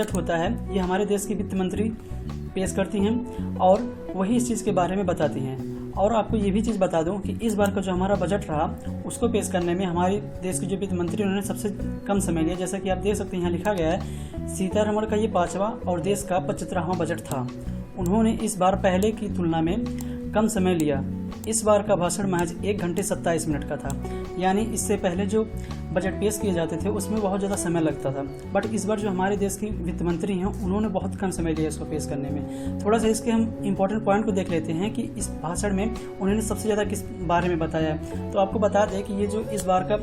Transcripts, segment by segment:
Budget होता है ये हमारे देश की वित्त मंत्री पेश करती हैं और वही इस चीज़ के बारे में बताती हैं। और आपको ये भी चीज़ बता दूं कि इस बार का जो हमारा बजट रहा उसको पेश करने में हमारे देश की जो वित्त मंत्री उन्होंने सबसे कम समय लिया। जैसा कि आप देख सकते हैं यहाँ लिखा गया है, सीतारमण का ये 5वां और देश का 75वां बजट था। उन्होंने इस बार पहले की तुलना में कम समय लिया। इस बार का भाषण महज 1 घंटे 27 मिनट का था, यानी इससे पहले जो बजट पेश किए जाते थे उसमें बहुत ज़्यादा समय लगता था। बट इस बार जो हमारे देश की वित्त मंत्री हैं उन्होंने बहुत कम समय लिया इसको पेश करने में। थोड़ा सा इसके हम इम्पोर्टेंट पॉइंट को देख लेते हैं कि इस भाषण में उन्होंने सबसे ज़्यादा किस बारे में बताया है। तो आपको बता दें कि ये जो इस बार का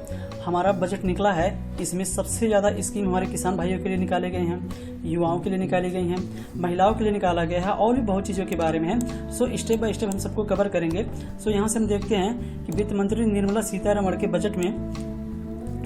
हमारा बजट निकला है इसमें सबसे ज़्यादा स्कीम हमारे किसान भाइयों के लिए निकाले गए हैं, युवाओं के लिए निकाली गई हैं, महिलाओं के लिए निकाला गया है और भी बहुत चीज़ों के बारे में है। सो स्टेप बाय स्टेप हम सबको कवर करेंगे। सो यहाँ से हम देखते हैं कि वित्त मंत्री निर्मला सीतारमण के बजट में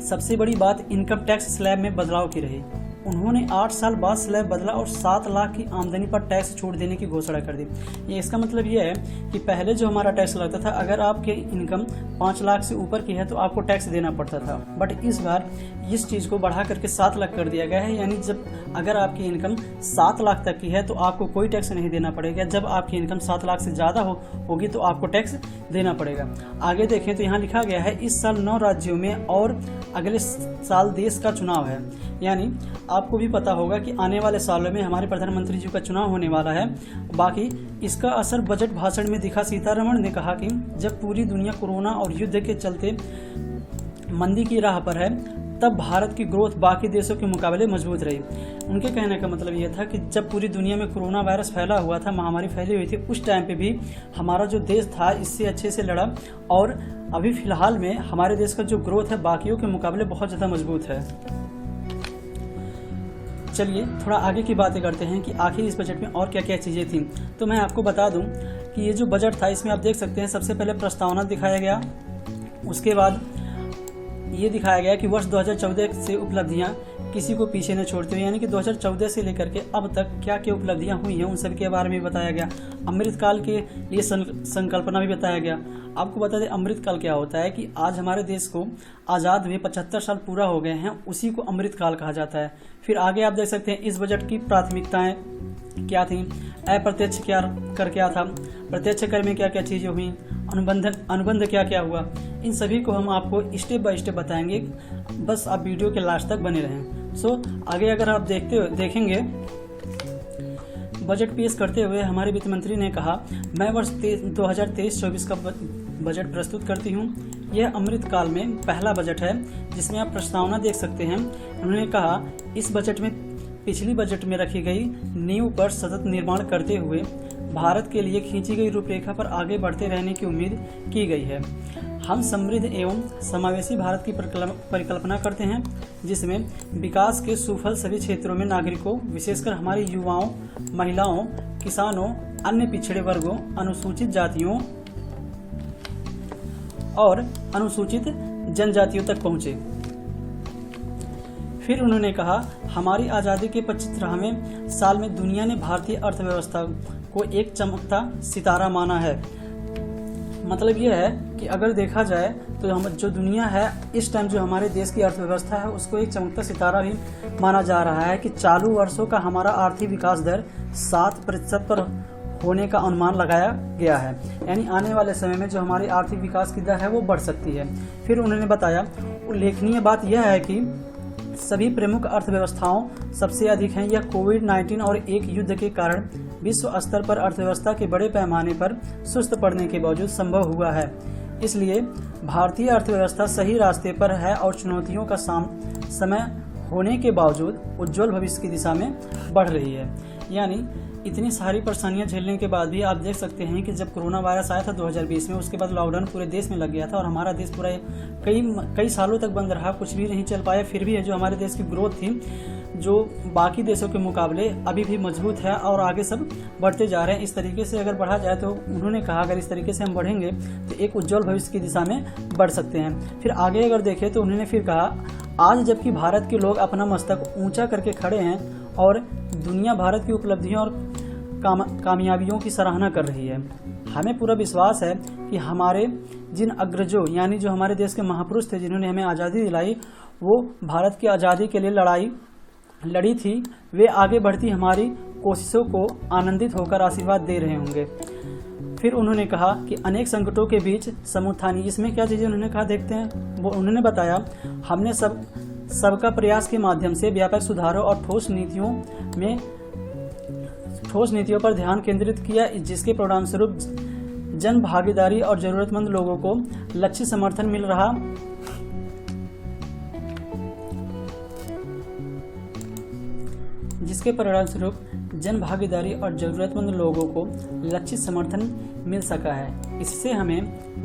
सबसे बड़ी बात इनकम टैक्स स्लैब में बदलाव की रही। उन्होंने 8 साल बाद स्लैब बदला और 7 लाख की आमदनी पर टैक्स छूट देने की घोषणा कर दी। ये इसका मतलब ये है कि पहले जो हमारा टैक्स लगता था, अगर आपके इनकम 5 लाख से ऊपर की है तो आपको टैक्स देना पड़ता था। बट इस बार इस चीज़ को बढ़ा करके 7 लाख कर दिया गया है, यानी जब अगर आपकी इनकम 7 लाख तक की है तो आपको कोई टैक्स नहीं देना पड़ेगा। जब आपकी इनकम 7 लाख से ज़्यादा होगी तो आपको टैक्स देना पड़ेगा। आगे देखें तो यहाँ लिखा गया है, इस साल 9 राज्यों में और अगले साल देश का चुनाव है। यानी आपको भी पता होगा कि आने वाले सालों में हमारे प्रधानमंत्री जी का चुनाव होने वाला है। बाकी इसका असर बजट भाषण में दिखा। सीतारमण ने कहा कि जब पूरी दुनिया कोरोना और युद्ध के चलते मंदी की राह पर है तब भारत की ग्रोथ बाकी देशों के मुकाबले मजबूत रही। उनके कहने का मतलब ये था कि जब पूरी दुनिया में कोरोना वायरस फैला हुआ था, महामारी फैली हुई थी, उस टाइम पे भी हमारा जो देश था इससे अच्छे से लड़ा और अभी फिलहाल में हमारे देश का जो ग्रोथ है बाकियों के मुकाबले बहुत ज़्यादा मजबूत है। चलिए थोड़ा आगे की बातें करते हैं कि आखिर इस बजट में और क्या क्या चीज़ें थी। तो मैं आपको बता दूं कि ये जो बजट था इसमें आप देख सकते हैं सबसे पहले प्रस्तावना दिखाया गया, उसके बाद ये दिखाया गया कि वर्ष 2014 से उपलब्धियां किसी को पीछे न छोड़ते हुए, यानी कि 2014 से लेकर के अब तक क्या क्या उपलब्धियां हुई हैं उन सब के बारे में बताया गया। अमृतकाल के लिए संकल्पना भी बताया गया। आपको बता दें अमृतकाल क्या होता है कि आज हमारे देश को आज़ाद हुए 75 साल पूरा हो गए हैं, उसी को अमृतकाल कहा जाता है। फिर आगे आप देख सकते हैं इस बजट की प्राथमिकताएं क्या थी, अप्रत्यक्ष कर क्या था, प्रत्यक्ष कर में क्या क्या चीज़ें हुई, अनुबंध क्या क्या हुआ, इन सभी को हम आपको स्टेप बाय स्टेप बताएंगे। बस आप वीडियो के लास्ट तक बने रहें। सो आगे अगर आप देखेंगे बजट पेश करते हुए हमारे वित्त मंत्री ने कहा, मैं वर्ष 2023-24 का बजट प्रस्तुत करती हूँ। यह अमृतकाल में पहला बजट है जिसमें आप प्रस्तावना देख सकते हैं। उन्होंने कहा इस बजट में पिछली बजट में रखी गई नींव पर सतत निर्माण करते हुए भारत के लिए खींची गई रूपरेखा पर आगे बढ़ते रहने की उम्मीद की गई है। हम समृद्ध एवं समावेशी भारत की परिकल्पना करते हैं जिसमें विकास के सुफल सभी क्षेत्रों में नागरिकों, विशेषकर हमारे युवाओं, महिलाओं, किसानों, अन्य पिछड़े वर्गों, अनुसूचित जातियों और अनुसूचित जनजातियों तक पहुँचे। फिर उन्होंने कहा हमारी आज़ादी के 75वें साल में दुनिया ने भारतीय अर्थव्यवस्था को एक चमकता सितारा माना है। मतलब यह है कि अगर देखा जाए तो हम जो दुनिया है इस टाइम जो हमारे देश की अर्थव्यवस्था है उसको एक चमकता सितारा भी माना जा रहा है कि चालू वर्षों का हमारा आर्थिक विकास दर 7% पर होने का अनुमान लगाया गया है। यानी आने वाले समय में जो हमारी आर्थिक विकास की दर है वो बढ़ सकती है। फिर उन्होंने बताया उल्लेखनीय बात यह है कि सभी प्रमुख अर्थव्यवस्थाओं सबसे अधिक हैं। यह कोविड-19 और एक युद्ध के कारण विश्व स्तर पर अर्थव्यवस्था के बड़े पैमाने पर सुस्त पड़ने के बावजूद संभव हुआ है। इसलिए भारतीय अर्थव्यवस्था सही रास्ते पर है और चुनौतियों का समय होने के बावजूद उज्जवल भविष्य की दिशा में बढ़ रही है। यानी इतनी सारी परेशानियां झेलने के बाद भी आप देख सकते हैं कि जब कोरोना वायरस आया था 2020 में, उसके बाद लॉकडाउन पूरे देश में लग गया था और हमारा देश पूरा कई सालों तक बंद रहा, कुछ भी नहीं चल पाया। फिर भी जो हमारे देश की ग्रोथ थी जो बाकी देशों के मुकाबले अभी भी मजबूत है और आगे सब बढ़ते जा रहे हैं। इस तरीके से अगर बढ़ा जाए तो उन्होंने कहा अगर इस तरीके से हम बढ़ेंगे तो एक उज्जवल भविष्य की दिशा में बढ़ सकते हैं। फिर आगे अगर देखें तो उन्होंने फिर कहा आज जबकि भारत के लोग अपना मस्तक ऊंचा करके खड़े हैं और दुनिया भारत की उपलब्धियों और कामयाबियों की सराहना कर रही है, हमें पूरा विश्वास है कि हमारे जिन अग्रजों यानी जो हमारे देश के महापुरुष थे जिन्होंने हमें आज़ादी दिलाई वो भारत की आज़ादी के लिए लड़ाई लड़ी थी वे आगे बढ़ती हमारी कोशिशों को आनंदित होकर आशीर्वाद दे रहे होंगे। फिर उन्होंने कहा कि अनेक संकटों के बीच समुत्थानी, इसमें क्या चीज़ें उन्होंने कहा देखते हैं। वो उन्होंने बताया, हमने सबका प्रयास के माध्यम से व्यापक सुधारों और ठोस नीतियों पर ध्यान केंद्रित किया, जिसके परिणाम स्वरूप जन भागीदारी और जरूरतमंद लोगों को लक्षित समर्थन मिल रहा जिसके परिणाम स्वरूप जन भागीदारी और ज़रूरतमंद लोगों को लक्षित समर्थन मिल सका है। इससे हमें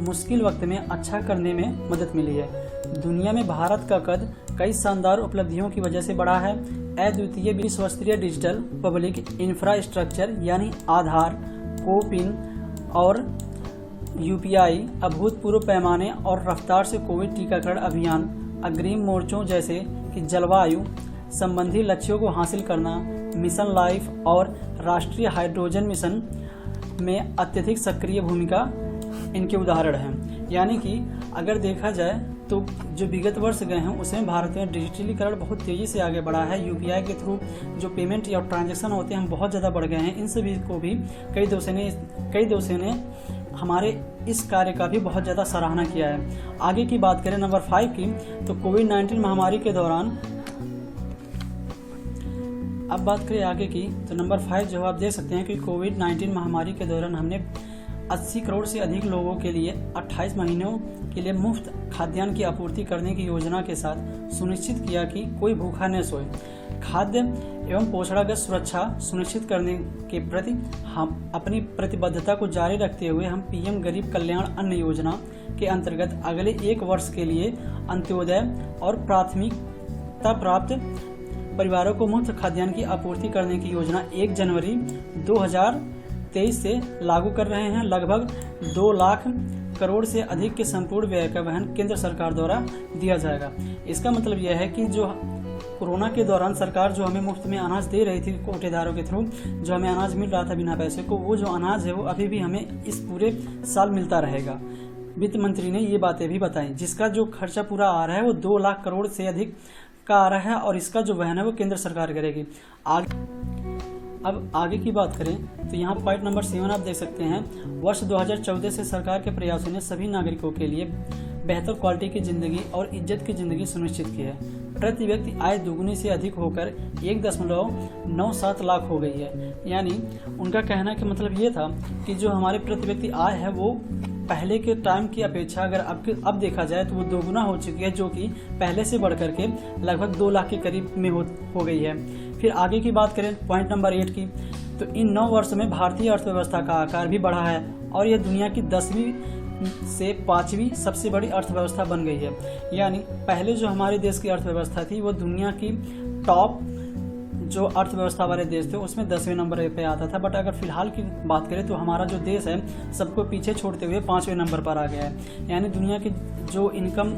मुश्किल वक्त में अच्छा करने में मदद मिली है। दुनिया में भारत का कद कई शानदार उपलब्धियों की वजह से बढ़ा है। अद्वितीय विश्वस्तरीय डिजिटल पब्लिक इंफ्रास्ट्रक्चर यानी आधार, कोपिन और यूपीआई, अभूतपूर्व पैमाने और रफ्तार से कोविड टीकाकरण अभियान, अग्रिम मोर्चों जैसे कि जलवायु संबंधी लक्ष्यों को हासिल करना, मिशन लाइफ और राष्ट्रीय हाइड्रोजन मिशन में अत्यधिक सक्रिय भूमिका इनके उदाहरण हैं। यानी कि अगर देखा जाए तो जो विगत वर्ष गए हैं उसमें भारत में डिजिटलीकरण बहुत तेज़ी से आगे बढ़ा है। यूपीआई के थ्रू जो पेमेंट या ट्रांजैक्शन होते हैं हम बहुत ज़्यादा बढ़ गए हैं। इन सभी को भी कई देशों ने हमारे इस कार्य का भी बहुत ज़्यादा सराहना किया है। आगे की बात करें नंबर 5 की, तो कोविड-19 महामारी के दौरान, अब बात करें आगे की, तो नंबर 5 जो आप देख सकते हैं कि कोविड-19 महामारी के दौरान हमने 80 करोड़ से अधिक लोगों के लिए 28 महीनों के लिए मुफ्त खाद्यान्न की आपूर्ति करने की योजना के साथ सुनिश्चित किया कि कोई भूखा न सोए। खाद्य एवं पोषणागत सुरक्षा सुनिश्चित करने के प्रति हम अपनी प्रतिबद्धता को जारी रखते हुए हम पीएम गरीब कल्याण अन्न योजना के अंतर्गत अगले 1 वर्ष के लिए अंत्योदय और प्राथमिकता प्राप्त परिवारों को मुफ्त खाद्यान्न की आपूर्ति करने की योजना 1 जनवरी 2023 से लागू कर रहे हैं। लगभग 2 लाख करोड़ से अधिक के संपूर्ण व्यय का वहन केंद्र सरकार द्वारा दिया जाएगा। इसका मतलब यह है कि जो कोरोना के दौरान सरकार जो हमें मुफ्त में अनाज दे रही थी, कोटेदारों के थ्रू जो हमें अनाज मिल रहा था बिना पैसे को, वो जो अनाज है वो अभी भी हमें इस पूरे साल मिलता रहेगा। वित्त मंत्री ने ये बातें भी बताई, जिसका जो खर्चा पूरा आ रहा है वो 2 लाख करोड़ से अधिक का आ रहा है और इसका जो वहन है वो केंद्र सरकार करेगी। अब आगे की बात करें तो यहाँ पॉइंट नंबर 7 आप देख सकते हैं। वर्ष 2014 से सरकार के प्रयासों ने सभी नागरिकों के लिए बेहतर क्वालिटी की जिंदगी और इज्जत की जिंदगी सुनिश्चित की है। प्रति व्यक्ति आय दुगुनी से अधिक होकर 1.97 लाख हो गई है। यानी उनका कहना का मतलब ये था कि जो हमारे प्रति व्यक्ति आय है वो पहले के टाइम की अपेक्षा अगर अब देखा जाए तो वो दोगुना हो चुकी है, जो कि पहले से बढ़ करके लगभग 2 लाख के करीब में हो गई है। फिर आगे की बात करें पॉइंट नंबर 8 की, तो इन 9 वर्षों में भारतीय अर्थव्यवस्था का आकार भी बढ़ा है और यह दुनिया की 10वीं से 5वीं सबसे बड़ी अर्थव्यवस्था बन गई है। यानी पहले जो हमारे देश की अर्थव्यवस्था थी वो दुनिया की टॉप जो अर्थव्यवस्था वाले देश थे उसमें 10वें नंबर पे आता था, बट अगर फिलहाल की बात करें तो हमारा जो देश है सबको पीछे छोड़ते हुए 5वें नंबर पर आ गया है। यानी दुनिया की जो इनकम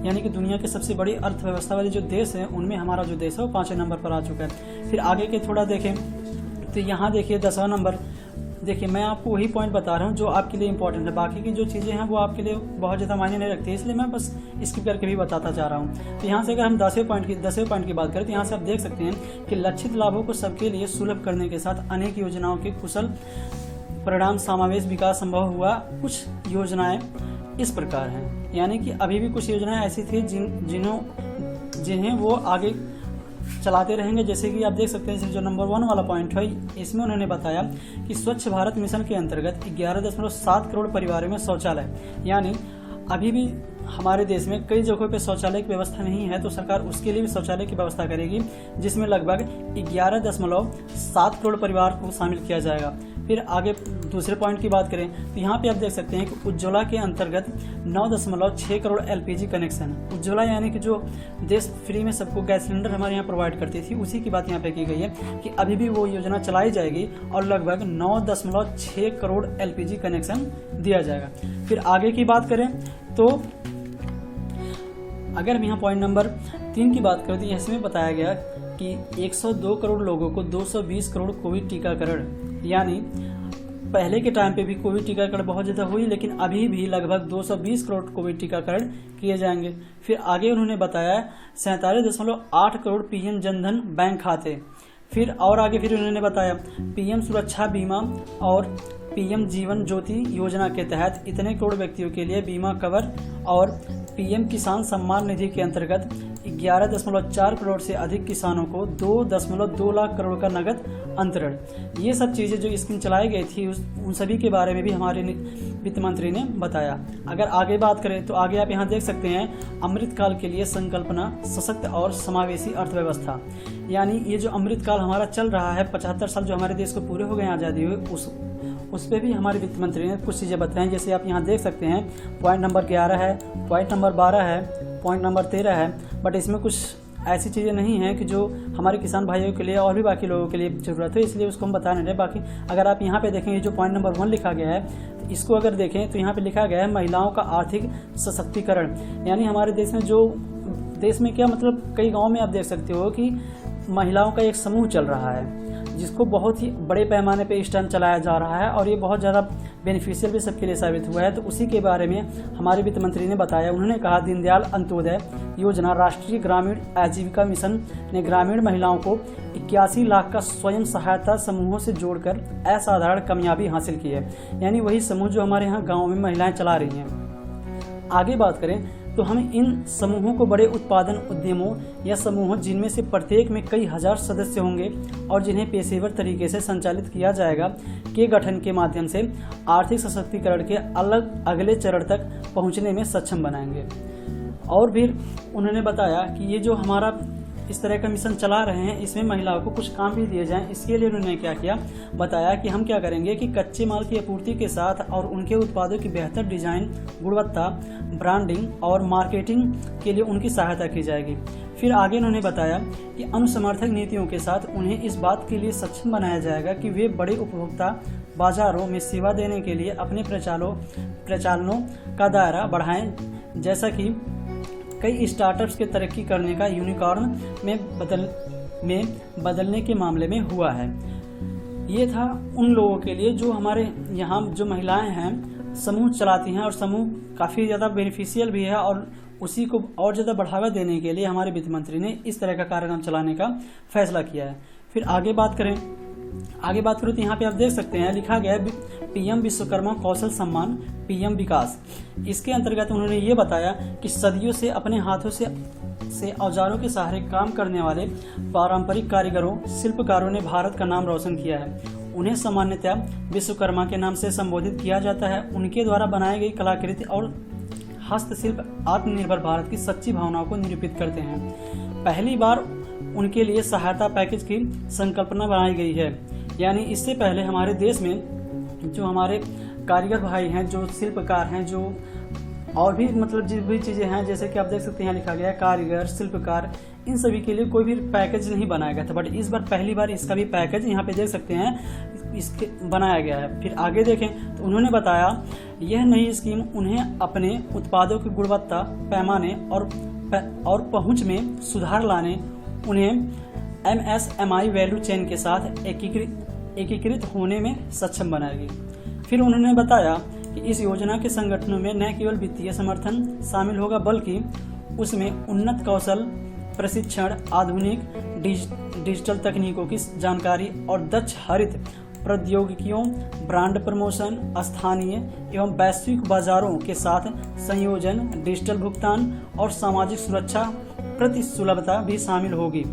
यानी कि दुनिया की सबसे बड़ी अर्थव्यवस्था वाले जो देश हैं उनमें हमारा जो देश है वो 5वें नंबर पर आ चुका है। फिर आगे के थोड़ा देखें तो यहाँ देखिए 10वां नंबर, देखिए मैं आपको वही पॉइंट बता रहा हूँ जो आपके लिए इंपॉर्टेंट है, बाकी की जो चीज़ें हैं वो आपके लिए बहुत ज़्यादा मायने नहीं रखती है, इसलिए मैं बस स्किप करके भी बताता जा रहा हूँ। तो यहाँ से अगर हम 10वें पॉइंट की बात करें तो यहाँ से आप देख सकते हैं कि लक्षित लाभों को सबके लिए सुलभ करने के साथ अनेक योजनाओं के कुशल परिणाम समावेश विकास संभव हुआ। कुछ योजनाएं इस प्रकार हैं, यानी कि अभी भी कुछ योजनाएं ऐसी थी जिन्हें वो आगे चलाते रहेंगे। जैसे कि आप देख सकते हैं जो नंबर 1 वाला पॉइंट है, इसमें उन्होंने बताया कि स्वच्छ भारत मिशन के अंतर्गत 11.7 करोड़ परिवारों में शौचालय, यानी अभी भी हमारे देश में कई जगहों पे शौचालय की व्यवस्था नहीं है, तो सरकार उसके लिए भी शौचालय की व्यवस्था करेगी, जिसमें लगभग 11.7 करोड़ परिवार को शामिल किया जाएगा। फिर आगे दूसरे पॉइंट की बात करें तो यहाँ पे आप देख सकते हैं कि उज्ज्वला के अंतर्गत 9.6 करोड़ एलपीजी कनेक्शन। उज्ज्वला यानी कि जो देश फ्री में सबको गैस सिलेंडर हमारे यहाँ प्रोवाइड करती थी, उसी की बात यहाँ पे की गई है कि अभी भी वो योजना चलाई जाएगी और लगभग 9.6 करोड़ एलपीजी कनेक्शन दिया जाएगा। फिर आगे की बात करें तो अगर हम यहाँ पॉइंट नंबर 3 की बात करें तो इसमें बताया गया कि 102 करोड़ लोगों को 220 करोड़ कोविड टीकाकरण, यानी पहले के टाइम पे भी कोविड टीकाकरण बहुत ज़्यादा हुई, लेकिन अभी भी लगभग 220 करोड़ कोविड टीकाकरण किए जाएंगे। फिर आगे उन्होंने बताया 47.8 करोड़ पीएम जनधन बैंक खाते। फिर और आगे फिर उन्होंने बताया पीएम सुरक्षा बीमा और पीएम जीवन ज्योति योजना के तहत इतने करोड़ व्यक्तियों के लिए बीमा कवर, और पीएम किसान सम्मान निधि के अंतर्गत 11.4 करोड़ से अधिक किसानों को 2.2 लाख करोड़ का नगद अंतरण। ये सब चीज़ें जो स्कीम चलाई गई थी उन सभी के बारे में भी हमारे वित्त मंत्री ने बताया। अगर आगे बात करें तो आगे आप यहाँ देख सकते हैं अमृतकाल के लिए संकल्पना सशक्त और समावेशी अर्थव्यवस्था। यानी ये जो अमृतकाल हमारा चल रहा है, 75 साल जो हमारे देश को पूरे हो गए आज़ादी हुए, उस पर भी हमारे वित्त मंत्री ने कुछ चीज़ें बताई। जैसे आप यहाँ देख सकते हैं पॉइंट नंबर 11 है, पॉइंट नंबर 12 है, पॉइंट नंबर 13 है, बट इसमें कुछ ऐसी चीज़ें नहीं हैं कि जो हमारे किसान भाइयों के लिए और भी बाकी लोगों के लिए ज़रूरत है, इसलिए उसको हम बता नहीं रहे। बाकी अगर आप यहाँ पे देखेंगे जो पॉइंट नंबर 1 लिखा गया है, तो इसको अगर देखें तो यहाँ पे लिखा गया है महिलाओं का आर्थिक सशक्तिकरण। यानी हमारे देश में क्या मतलब कई गाँव में आप देख सकते हो कि महिलाओं का एक समूह चल रहा है जिसको बहुत ही बड़े पैमाने पे इस टाइम चलाया जा रहा है, और ये बहुत ज़्यादा बेनिफिशियल भी सबके लिए साबित हुआ है। तो उसी के बारे में हमारे वित्त मंत्री ने बताया। उन्होंने कहा दीनदयाल अंत्योदय योजना राष्ट्रीय ग्रामीण आजीविका मिशन ने ग्रामीण महिलाओं को 81 लाख का स्वयं सहायता समूहों से जोड़कर असाधारण कामयाबी हासिल की है। यानी वही समूह जो हमारे यहाँ गाँव में महिलाएँ चला रही हैं। आगे बात करें तो हम इन समूहों को बड़े उत्पादन उद्यमों या समूहों जिनमें से प्रत्येक में कई हजार सदस्य होंगे और जिन्हें पेशेवर तरीके से संचालित किया जाएगा के गठन के माध्यम से आर्थिक सशक्तिकरण के अगले चरण तक पहुंचने में सक्षम बनाएंगे। और फिर उन्होंने बताया कि ये जो हमारा इस तरह का मिशन चला रहे हैं, इसमें महिलाओं को कुछ काम भी दिए जाएं। इसके लिए उन्होंने क्या किया, बताया कि हम क्या करेंगे कि कच्चे माल की आपूर्ति के साथ और उनके उत्पादों की बेहतर डिजाइन, गुणवत्ता, ब्रांडिंग और मार्केटिंग के लिए उनकी सहायता की जाएगी। फिर आगे उन्होंने बताया कि अनुसमर्थक नीतियों के साथ उन्हें इस बात के लिए सक्षम बनाया जाएगा कि वे बड़े उपभोक्ता बाजारों में सेवा देने के लिए अपने प्रचालनों का दायरा बढ़ाएं, जैसा कि कई स्टार्टअप्स के तरक्की करने का यूनिकॉर्न में बदलने के मामले में हुआ है। ये था उन लोगों के लिए जो हमारे यहाँ जो महिलाएं हैं समूह चलाती हैं, और समूह काफ़ी ज़्यादा बेनिफिशियल भी है, और उसी को और ज़्यादा बढ़ावा देने के लिए हमारे वित्त मंत्री ने इस तरह का कार्यक्रम चलाने का फैसला किया है। फिर आगे बात करें तो यहाँ पे आप देख सकते हैं लिखा गया है पीएम विश्वकर्मा कौशल सम्मान पीएम विकास। इसके अंतर्गत उन्होंने ये बताया कि सदियों से अपने हाथों से औजारों के सहारे काम करने वाले पारंपरिक कारीगरों, शिल्पकारों ने भारत का नाम रोशन किया है। उन्हें सामान्यतः विश्वकर्मा के नाम से संबोधित किया जाता है। उनके द्वारा बनाई गई कलाकृति और हस्तशिल्प आत्मनिर्भर भारत की सच्ची भावनाओं को निरूपित करते हैं। पहली बार उनके लिए सहायता पैकेज की संकल्पना बनाई गई है। यानी इससे पहले हमारे देश में जो हमारे कारीगर भाई हैं, जो शिल्पकार हैं, जो और भी मतलब जो भी चीज़ें हैं, जैसे कि आप देख सकते हैं लिखा गया है कारीगर, शिल्पकार, इन सभी के लिए कोई भी पैकेज नहीं बनाया गया था, बट इस बार पहली बार इसका भी पैकेज यहाँ पे देख सकते हैं इसके बनाया गया है। फिर आगे देखें तो उन्होंने बताया यह नई स्कीम उन्हें अपने उत्पादों की गुणवत्ता, पैमाने और पहुँच में सुधार लाने, उन्हें MSMI वैल्यू चेन के साथ एकीकृत होने में सक्षम बनाएगी। फिर उन्होंने बताया कि इस योजना के संगठनों में न केवल वित्तीय समर्थन शामिल होगा, बल्कि उसमें उन्नत कौशल प्रशिक्षण, आधुनिक डिजिटल तकनीकों की जानकारी और दक्ष हरित प्रौद्योगिकियों, ब्रांड प्रमोशन, स्थानीय एवं वैश्विक बाजारों के साथ संयोजन, डिजिटल भुगतान और सामाजिक सुरक्षा प्रति सुलभता भी शामिल होगी।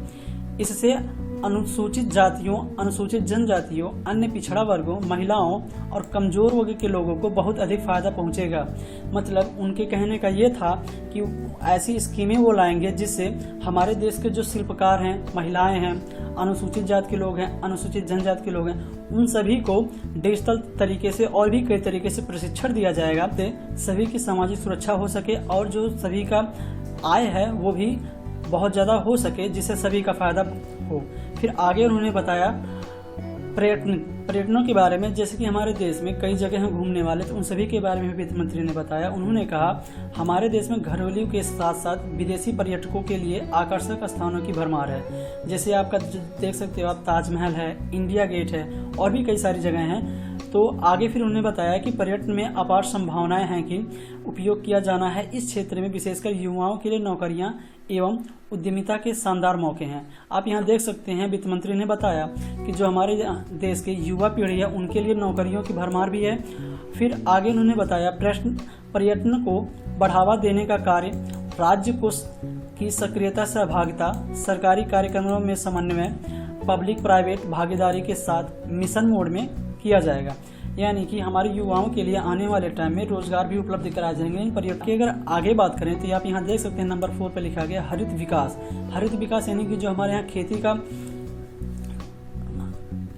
इससे अनुसूचित जातियों, अनुसूचित जनजातियों, अन्य पिछड़ा वर्गों, महिलाओं और कमजोर वर्ग के लोगों को बहुत अधिक फायदा पहुंचेगा। मतलब उनके कहने का ये था कि ऐसी स्कीमें वो लाएंगे जिससे हमारे देश के जो शिल्पकार हैं, महिलाएं हैं, अनुसूचित जाति के लोग हैं, अनुसूचित जनजाति के लोग हैं, उन सभी को डिजिटल तरीके से और भी कई तरीके से प्रशिक्षण दिया जाएगा, तो सभी की सामाजिक सुरक्षा हो सके और जो सभी का आय है वो भी बहुत ज़्यादा हो सके, जिससे सभी का फायदा हो। फिर आगे उन्होंने बताया पर्यटनों के बारे में, जैसे कि हमारे देश में कई जगह हैं घूमने वाले, तो उन सभी के बारे में वित्त मंत्री ने बताया। उन्होंने कहा हमारे देश में घरेलू के साथ साथ विदेशी पर्यटकों के लिए आकर्षक स्थानों की भरमार है। जैसे आपका देख सकते हो आप ताजमहल है, इंडिया गेट है और भी कई सारी जगह हैं तो आगे फिर उन्होंने बताया कि पर्यटन में अपार संभावनाएं हैं कि उपयोग किया जाना है। इस क्षेत्र में विशेषकर युवाओं के लिए नौकरियां एवं उद्यमिता के शानदार मौके हैं। आप यहाँ देख सकते हैं वित्त मंत्री ने बताया कि जो हमारे देश के युवा पीढ़ी है उनके लिए नौकरियों की भरमार भी है। फिर आगे उन्होंने बताया पर्यटन को बढ़ावा देने का कार्य राज्य को की सक्रियता सहभागिता, सरकारी कार्यक्रमों में समन्वय, पब्लिक प्राइवेट भागीदारी के साथ मिशन मोड में किया जाएगा। यानी कि हमारे युवाओं के लिए आने वाले टाइम में रोजगार भी उपलब्ध कराए जाएंगे। इन पर्यटन की अगर आगे बात करें तो आप यहाँ देख सकते हैं नंबर 4 पर लिखा गया हरित विकास। हरित विकास यानी कि जो हमारे यहाँ खेती का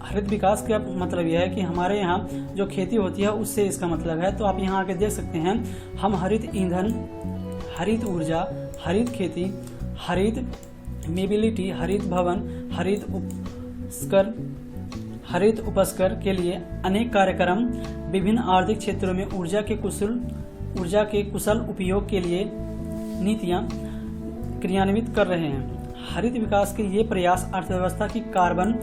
हरित विकास का मतलब यह है कि हमारे यहाँ जो खेती होती है उससे इसका मतलब है। तो आप यहाँ आगे देख सकते हैं हम हरित ईंधन, हरित ऊर्जा, हरित खेती, हरित मोबिलिटी, हरित भवन, हरित उपस्कर के लिए अनेक कार्यक्रम विभिन्न आर्थिक क्षेत्रों में ऊर्जा के कुशल उपयोग के लिए नीतियां क्रियान्वित कर रहे हैं। हरित विकास के ये प्रयास अर्थव्यवस्था की कार्बन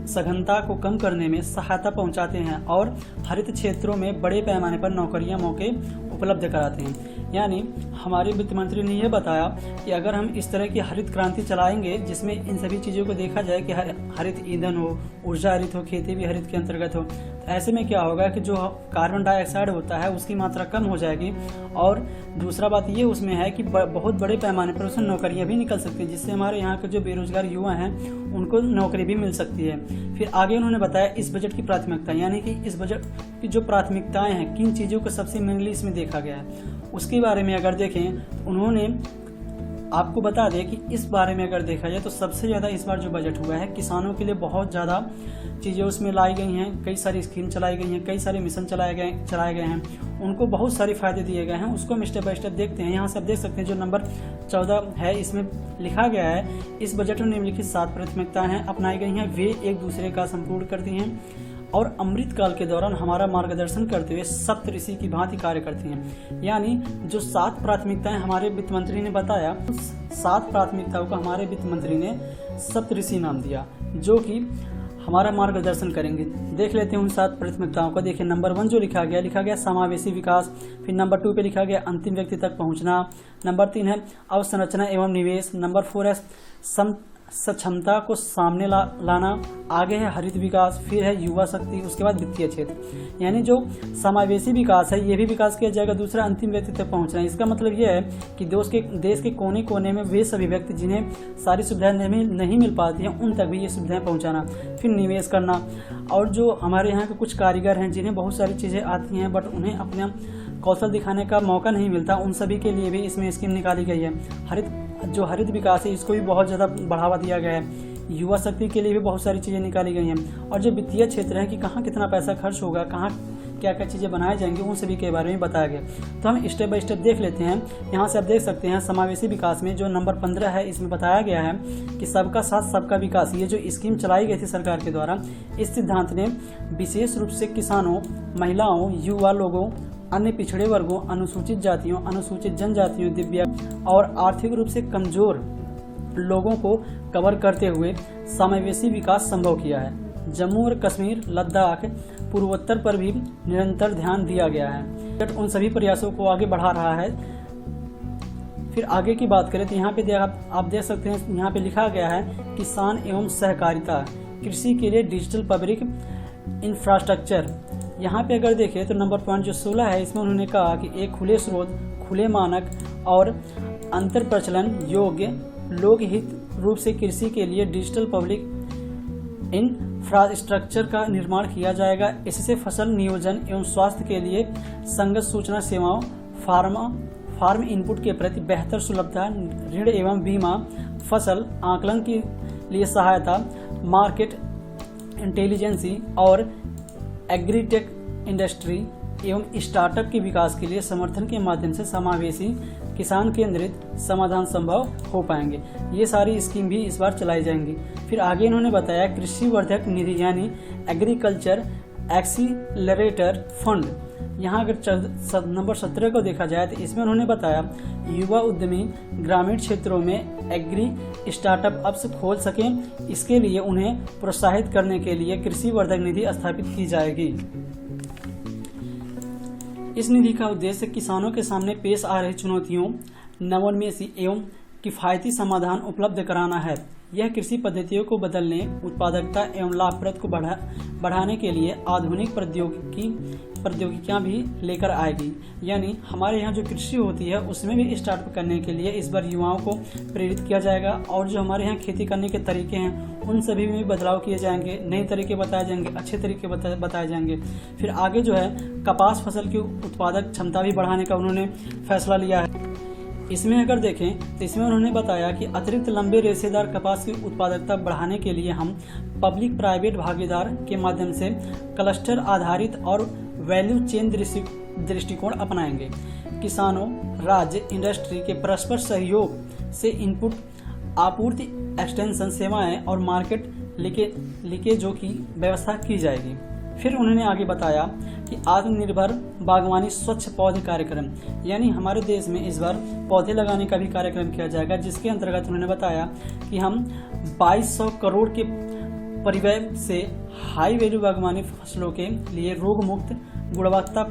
सघनता को कम करने में सहायता पहुंचाते हैं और हरित क्षेत्रों में बड़े पैमाने पर नौकरियां मौके उपलब्ध कराते हैं। यानी हमारे वित्त मंत्री ने यह बताया कि अगर हम इस तरह की हरित क्रांति चलाएंगे जिसमें इन सभी चीज़ों को देखा जाए कि हरित ईंधन हो, ऊर्जा हरित हो, खेती भी हरित के अंतर्गत हो, तो ऐसे में क्या होगा कि जो कार्बन डाइऑक्साइड होता है उसकी मात्रा कम हो जाएगी। और दूसरा बात ये उसमें है कि बहुत बड़े पैमाने पर उसमें नौकरियां भी निकल सकती हैं, जिससे हमारे यहाँ के जो बेरोजगार युवा हैं उनको नौकरी भी मिल सकती है। फिर आगे उन्होंने बताया इस बजट की प्राथमिकता, यानी कि इस बजट की जो प्राथमिकताएं हैं, किन चीज़ों को सबसे मेनली इसमें देखा गया है उसके बारे में अगर देखें तो उन्होंने आपको बता दें कि इस बारे में अगर देखा जाए तो सबसे ज़्यादा इस बार जो बजट हुआ है किसानों के लिए बहुत ज़्यादा चीज़ें उसमें लाई गई हैं, कई सारी स्कीम चलाई गई हैं, कई सारे मिशन चलाए गए हैं, उनको बहुत सारे फायदे दिए गए हैं। उसको हम स्टेप बाय स्टेप देखते हैं। यहाँ से आप देख सकते हैं जो नंबर 14 है इसमें लिखा गया है इस बजट में निम्नलिखित 7 प्राथमिकताएं हैं अपनाई गई हैं, वे एक दूसरे का संपूर्ण करती हैं और अमृत काल के दौरान हमारा मार्गदर्शन करते हुए सप्तऋषि की भांति कार्य करती हैं। यानी जो 7 प्राथमिकताएं हमारे वित्त मंत्री ने बताया, उस 7 प्राथमिकताओं का हमारे वित्त मंत्री ने सप्तऋषि नाम दिया जो कि हमारा मार्गदर्शन करेंगे। देख लेते हैं उन 7 प्राथमिकताओं को। देखिए नंबर 1 जो लिखा गया समावेशी विकास। फिर नंबर 2 पे लिखा गया अंतिम व्यक्ति तक पहुंचना। नंबर 3 है अवसंरचना एवं निवेश। नंबर 4 है सक्षमता को सामने लाना। आगे है हरित विकास, फिर है युवा शक्ति, उसके बाद वित्तीय क्षेत्र। यानी जो समावेशी विकास है ये भी विकास किया जाएगा। दूसरा अंतिम व्यक्ति तक पहुंचना। इसका मतलब यह है कि देश के कोने कोने में वे सभी व्यक्ति जिन्हें सारी सुविधाएं नहीं मिल पाती हैं उन तक भी ये सुविधाएं पहुंचाना। फिर निवेश करना, और जो हमारे यहाँ के कुछ कारीगर हैं जिन्हें बहुत सारी चीज़ें आती हैं बट उन्हें अपना कौशल दिखाने का मौका नहीं मिलता, उन सभी के लिए भी इसमें स्कीम निकाली गई है। हरित विकास है इसको भी बहुत ज़्यादा बढ़ावा दिया गया है। युवा शक्ति के लिए भी बहुत सारी चीज़ें निकाली गई हैं। और जो वित्तीय क्षेत्र है कि कहाँ कितना पैसा खर्च होगा, कहाँ क्या क्या चीज़ें बनाई जाएंगी, उन सभी के बारे में बताया गया। तो हम स्टेप बाय स्टेप देख लेते हैं। यहाँ से आप देख सकते हैं समावेशी विकास में जो नंबर 15 है इसमें बताया गया है कि सबका साथ सबका विकास। ये जो स्कीम चलाई गई थी सरकार के द्वारा, इस सिद्धांत ने विशेष रूप से किसानों, महिलाओं, युवा लोगों, अन्य पिछड़े वर्गों, अनुसूचित जातियों, अनुसूचित जनजातियों, दिव्यांग और आर्थिक रूप से कमजोर लोगों को कवर करते हुए समावेशी विकास संभव किया है। जम्मू और कश्मीर, लद्दाख, पूर्वोत्तर पर भी निरंतर ध्यान दिया गया है। बजट उन सभी प्रयासों को आगे बढ़ा रहा है। फिर आगे की बात करें तो यहाँ पे आप देख सकते हैं, यहाँ पे लिखा गया है किसान एवं सहकारिता, कृषि के लिए डिजिटल पब्लिक इंफ्रास्ट्रक्चर। यहाँ पे अगर देखें तो नंबर पॉइंट जो 16 है इसमें उन्होंने कहा कि एक खुले स्रोत, खुले मानक और अंतर प्रचलन योग्य लोकहित रूप से कृषि के लिए डिजिटल पब्लिक इंफ्रास्ट्रक्चर का निर्माण किया जाएगा। इससे फसल नियोजन एवं स्वास्थ्य के लिए संगत सूचना सेवाओं, फार्म इनपुट के प्रति बेहतर सुलभता, ऋण एवं बीमा, फसल आकलन के लिए सहायता, मार्केट इंटेलिजेंसी और एग्रीटेक इंडस्ट्री एवं स्टार्टअप के विकास के लिए समर्थन के माध्यम से समावेशी किसान केंद्रित समाधान संभव हो पाएंगे। ये सारी स्कीम भी इस बार चलाई जाएंगी। फिर आगे इन्होंने बताया कृषि वर्धक निधि यानी एग्रीकल्चर एक्सीलरेटर फंड। यहाँ अगर नंबर 17 को देखा जाए तो इसमें उन्होंने बताया युवा उद्यमी ग्रामीण क्षेत्रों में एग्री स्टार्टअप अप्स खोल सकें, इसके लिए उन्हें प्रोत्साहित करने के लिए कृषि वर्धक निधि स्थापित की जाएगी। इस निधि का उद्देश्य किसानों के सामने पेश आ रही चुनौतियों, नवोन्मेषी एवं किफायती समाधान उपलब्ध कराना है। यह कृषि पद्धतियों को बदलने, उत्पादकता एवं लाभप्रद को बढ़ाने के लिए आधुनिक प्रौद्योगिकियां भी लेकर आएगी। यानी हमारे यहाँ जो कृषि होती है उसमें भी स्टार्टअप करने के लिए इस बार युवाओं को प्रेरित किया जाएगा और जो हमारे यहाँ खेती करने के तरीके हैं उन सभी में भी बदलाव किए जाएंगे, नए तरीके बताए जाएंगे, अच्छे तरीके बताए जाएंगे। फिर आगे जो है कपास फसल की उत्पादक क्षमता भी बढ़ाने का उन्होंने फैसला लिया है। इसमें अगर देखें तो इसमें उन्होंने बताया कि अतिरिक्त लंबे रेशेदार कपास की उत्पादकता बढ़ाने के लिए हम पब्लिक प्राइवेट भागीदार के माध्यम से क्लस्टर आधारित और वैल्यू चेन दृष्टिकोण अपनाएंगे। किसानों, राज्य, इंडस्ट्री के परस्पर सहयोग से इनपुट आपूर्ति, एक्सटेंशन सेवाएं और मार्केट लीकेजों की व्यवस्था की जाएगी। फिर उन्होंने आगे बताया कि आत्मनिर्भर बागवानी स्वच्छ पौधे कार्यक्रम, यानी हमारे देश में इस बार पौधे लगाने का भी कार्यक्रम किया जाएगा, जिसके अंतर्गत उन्होंने बताया कि हम 2200 करोड़ के परिव्यय से हाई वैल्यू बागवानी फसलों के लिए रोग मुक्त, गुणवत्ता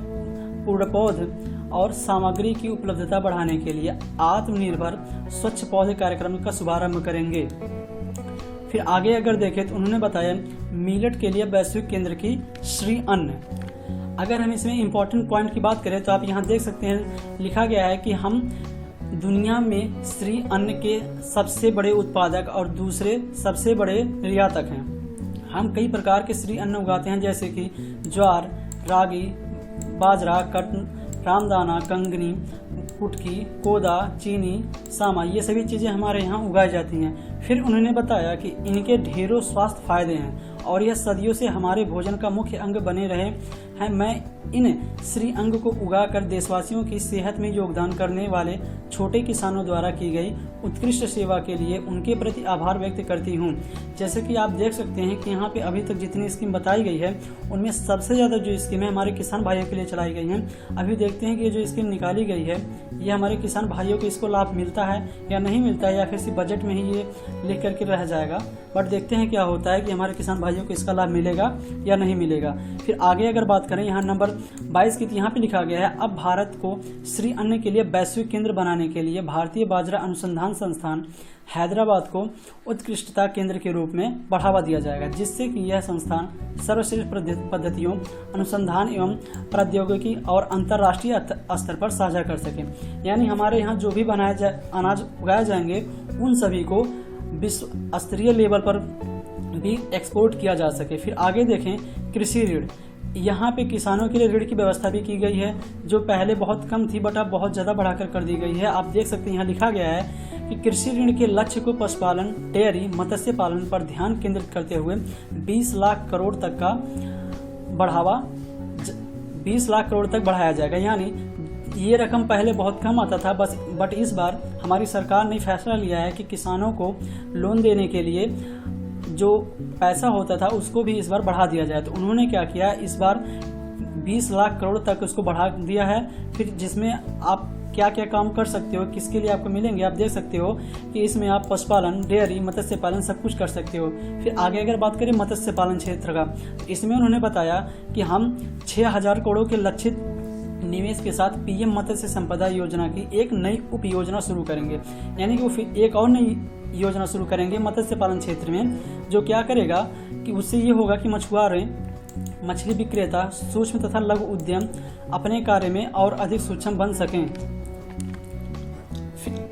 पूर्ण पौध और सामग्री की उपलब्धता बढ़ाने के लिए आत्मनिर्भर स्वच्छ पौधे कार्यक्रम का शुभारंभ करेंगे। फिर आगे अगर देखें तो उन्होंने बताया मिलेट के लिए वैश्विक केंद्र की श्री अन्न। अगर हम इसमें इम्पोर्टेंट पॉइंट की बात करें तो आप यहाँ देख सकते हैं लिखा गया है कि हम दुनिया में श्री अन्न के सबसे बड़े उत्पादक और दूसरे सबसे बड़े निर्यातक हैं। हम कई प्रकार के श्री अन्न उगाते हैं जैसे कि ज्वार, रागी, बाजरा, कटन, रामदाना, कंगनी, कुटकी, कोदा, चीनी, सामा, ये सभी चीज़ें हमारे यहाँ उगाई जाती हैं। फिर उन्होंने बताया कि इनके ढेरों स्वास्थ्य फायदे हैं और यह सदियों से हमारे भोजन का मुख्य अंग बने रहे हैं। मैं इन श्री अंग को उगाकर देशवासियों की सेहत में योगदान करने वाले छोटे किसानों द्वारा की गई उत्कृष्ट सेवा के लिए उनके प्रति आभार व्यक्त करती हूँ। जैसे कि आप देख सकते हैं कि यहाँ पे अभी तक जितनी स्कीम बताई गई है उनमें सबसे ज़्यादा जो स्कीम है हमारे किसान भाइयों के लिए चलाई गई हैं। अभी देखते हैं कि ये जो स्कीम निकाली गई है ये हमारे किसान भाइयों को इसको लाभ मिलता है या नहीं मिलता है, या फिर सिर्फ बजट में ही ये लिख करके रह जाएगा। बट देखते हैं क्या होता है कि हमारे किसान भाइयों को इसका लाभ मिलेगा या नहीं मिलेगा। फिर आगे अगर बात करें यहाँ नंबर 22 की, यहाँ पे लिखा गया है अब भारत को श्री अन्न के लिए वैश्विक केंद्र बनाने के लिए भारतीय बाजरा अनुसंधान संस्थान हैदराबाद को उत्कृष्टता केंद्र के रूप में बढ़ावा दिया जाएगा, जिससे कि यह संस्थान सर्वश्रेष्ठ पद्धतियों, अनुसंधान एवं प्रौद्योगिकी और अंतर्राष्ट्रीय स्तर पर साझा कर सके। यानी हमारे यहाँ जो भी अनाज उगाए जाएंगे उन सभी को विश्व स्तरीय लेवल पर भी एक्सपोर्ट किया जा सके। फिर आगे देखें कृषि ऋण, यहाँ पे किसानों के लिए ऋण की व्यवस्था भी की गई है जो पहले बहुत कम थी बट अब बहुत ज़्यादा बढ़ाकर कर दी गई है। आप देख सकते हैं यहाँ लिखा गया है कि कृषि ऋण के लक्ष्य को पशुपालन, डेयरी, मत्स्य पालन पर ध्यान केंद्रित करते हुए 20 लाख करोड़ तक बढ़ाया जाएगा। यानी ये रकम पहले बहुत कम आता था बट इस बार हमारी सरकार ने फैसला लिया है कि किसानों को लोन देने के लिए जो पैसा होता था उसको भी इस बार बढ़ा दिया जाए। तो उन्होंने क्या किया, इस बार 20 लाख करोड़ तक उसको बढ़ा दिया है। फिर जिसमें आप क्या क्या काम कर सकते हो, किसके लिए आपको मिलेंगे, आप देख सकते हो कि इसमें आप पशुपालन, डेयरी, मत्स्य पालन सब कुछ कर सकते हो। फिर आगे अगर बात करें मत्स्य पालन क्षेत्र का, तो इसमें उन्होंने बताया कि हम 6000 करोड़ के लक्षित निवेश के साथ पीएम मत्स्य संपदा योजना की एक नई उप योजना शुरू करेंगे। यानी कि वो फिर एक और नई योजना शुरू करेंगे मत्स्य पालन क्षेत्र में, जो क्या करेगा कि उससे ये होगा कि मछुआरे, मछली विक्रेता, सूक्ष्म तथा लघु उद्यम अपने कार्य में और अधिक सूक्ष्म बन सकें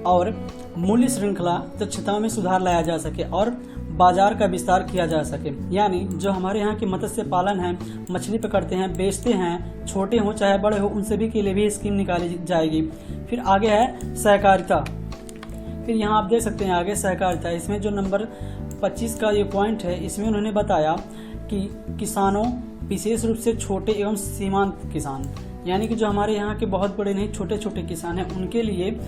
और मूल्य श्रृंखला दक्षता में सुधार लाया जा सके और बाजार का विस्तार किया जा सके। यानी जो हमारे यहाँ के मत्स्य पालन है, मछली पकड़ते हैं, बेचते हैं, छोटे हो चाहे बड़े हो, उन सभी के लिए भी स्कीम निकाली जाएगी। फिर आगे है सहकारिता। फिर यहाँ आप देख सकते हैं आगे सहकारिता, इसमें जो नंबर 25 का ये पॉइंट है, इसमें उन्होंने बताया कि किसानों, विशेष रूप से छोटे एवं सीमांत किसान, यानी कि जो हमारे यहाँ के बहुत बड़े नहीं, छोटे छोटे किसान हैं, उनके लिए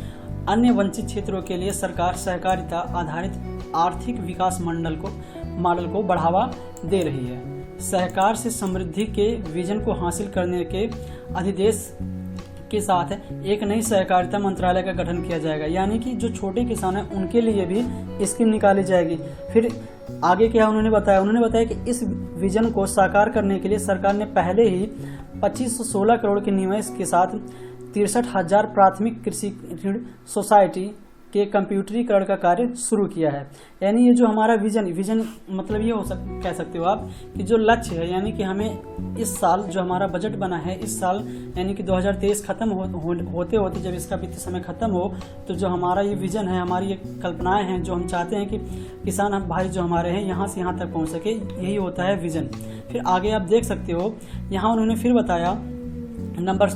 अन्य वंचित क्षेत्रों के लिए सरकार सहकारिता आधारित आर्थिक विकास मॉडल को बढ़ावा दे रही है। सहकार से समृद्धि के विजन को हासिल करने के अधिदेश के साथ एक नई सहकारिता मंत्रालय का गठन किया जाएगा, यानी कि जो छोटे किसान हैं उनके लिए भी स्कीम निकाली जाएगी। फिर आगे क्या उन्होंने बताया कि इस विजन को साकार करने के लिए सरकार ने पहले ही 2516 करोड़ के निवेश के साथ 63,000 प्राथमिक कृषि ऋण सोसाइटी के कंप्यूटरीकरण का कार्य शुरू किया है। यानी ये जो हमारा विजन मतलब ये कह सकते हो आप कि जो लक्ष्य है, यानी कि हमें इस साल जो हमारा बजट बना है, इस साल यानी कि 2023 खत्म होते होते जब इसका वित्तीय समय खत्म हो, तो जो हमारा ये विजन है, हमारी ये कल्पनाएं हैं, जो हम चाहते हैं कि किसान भाई जो हमारे हैं यहाँ से यहाँ तक पहुँच सके, यही होता है विजन। फिर आगे आप देख सकते हो, यहाँ उन्होंने फिर बताया नंबर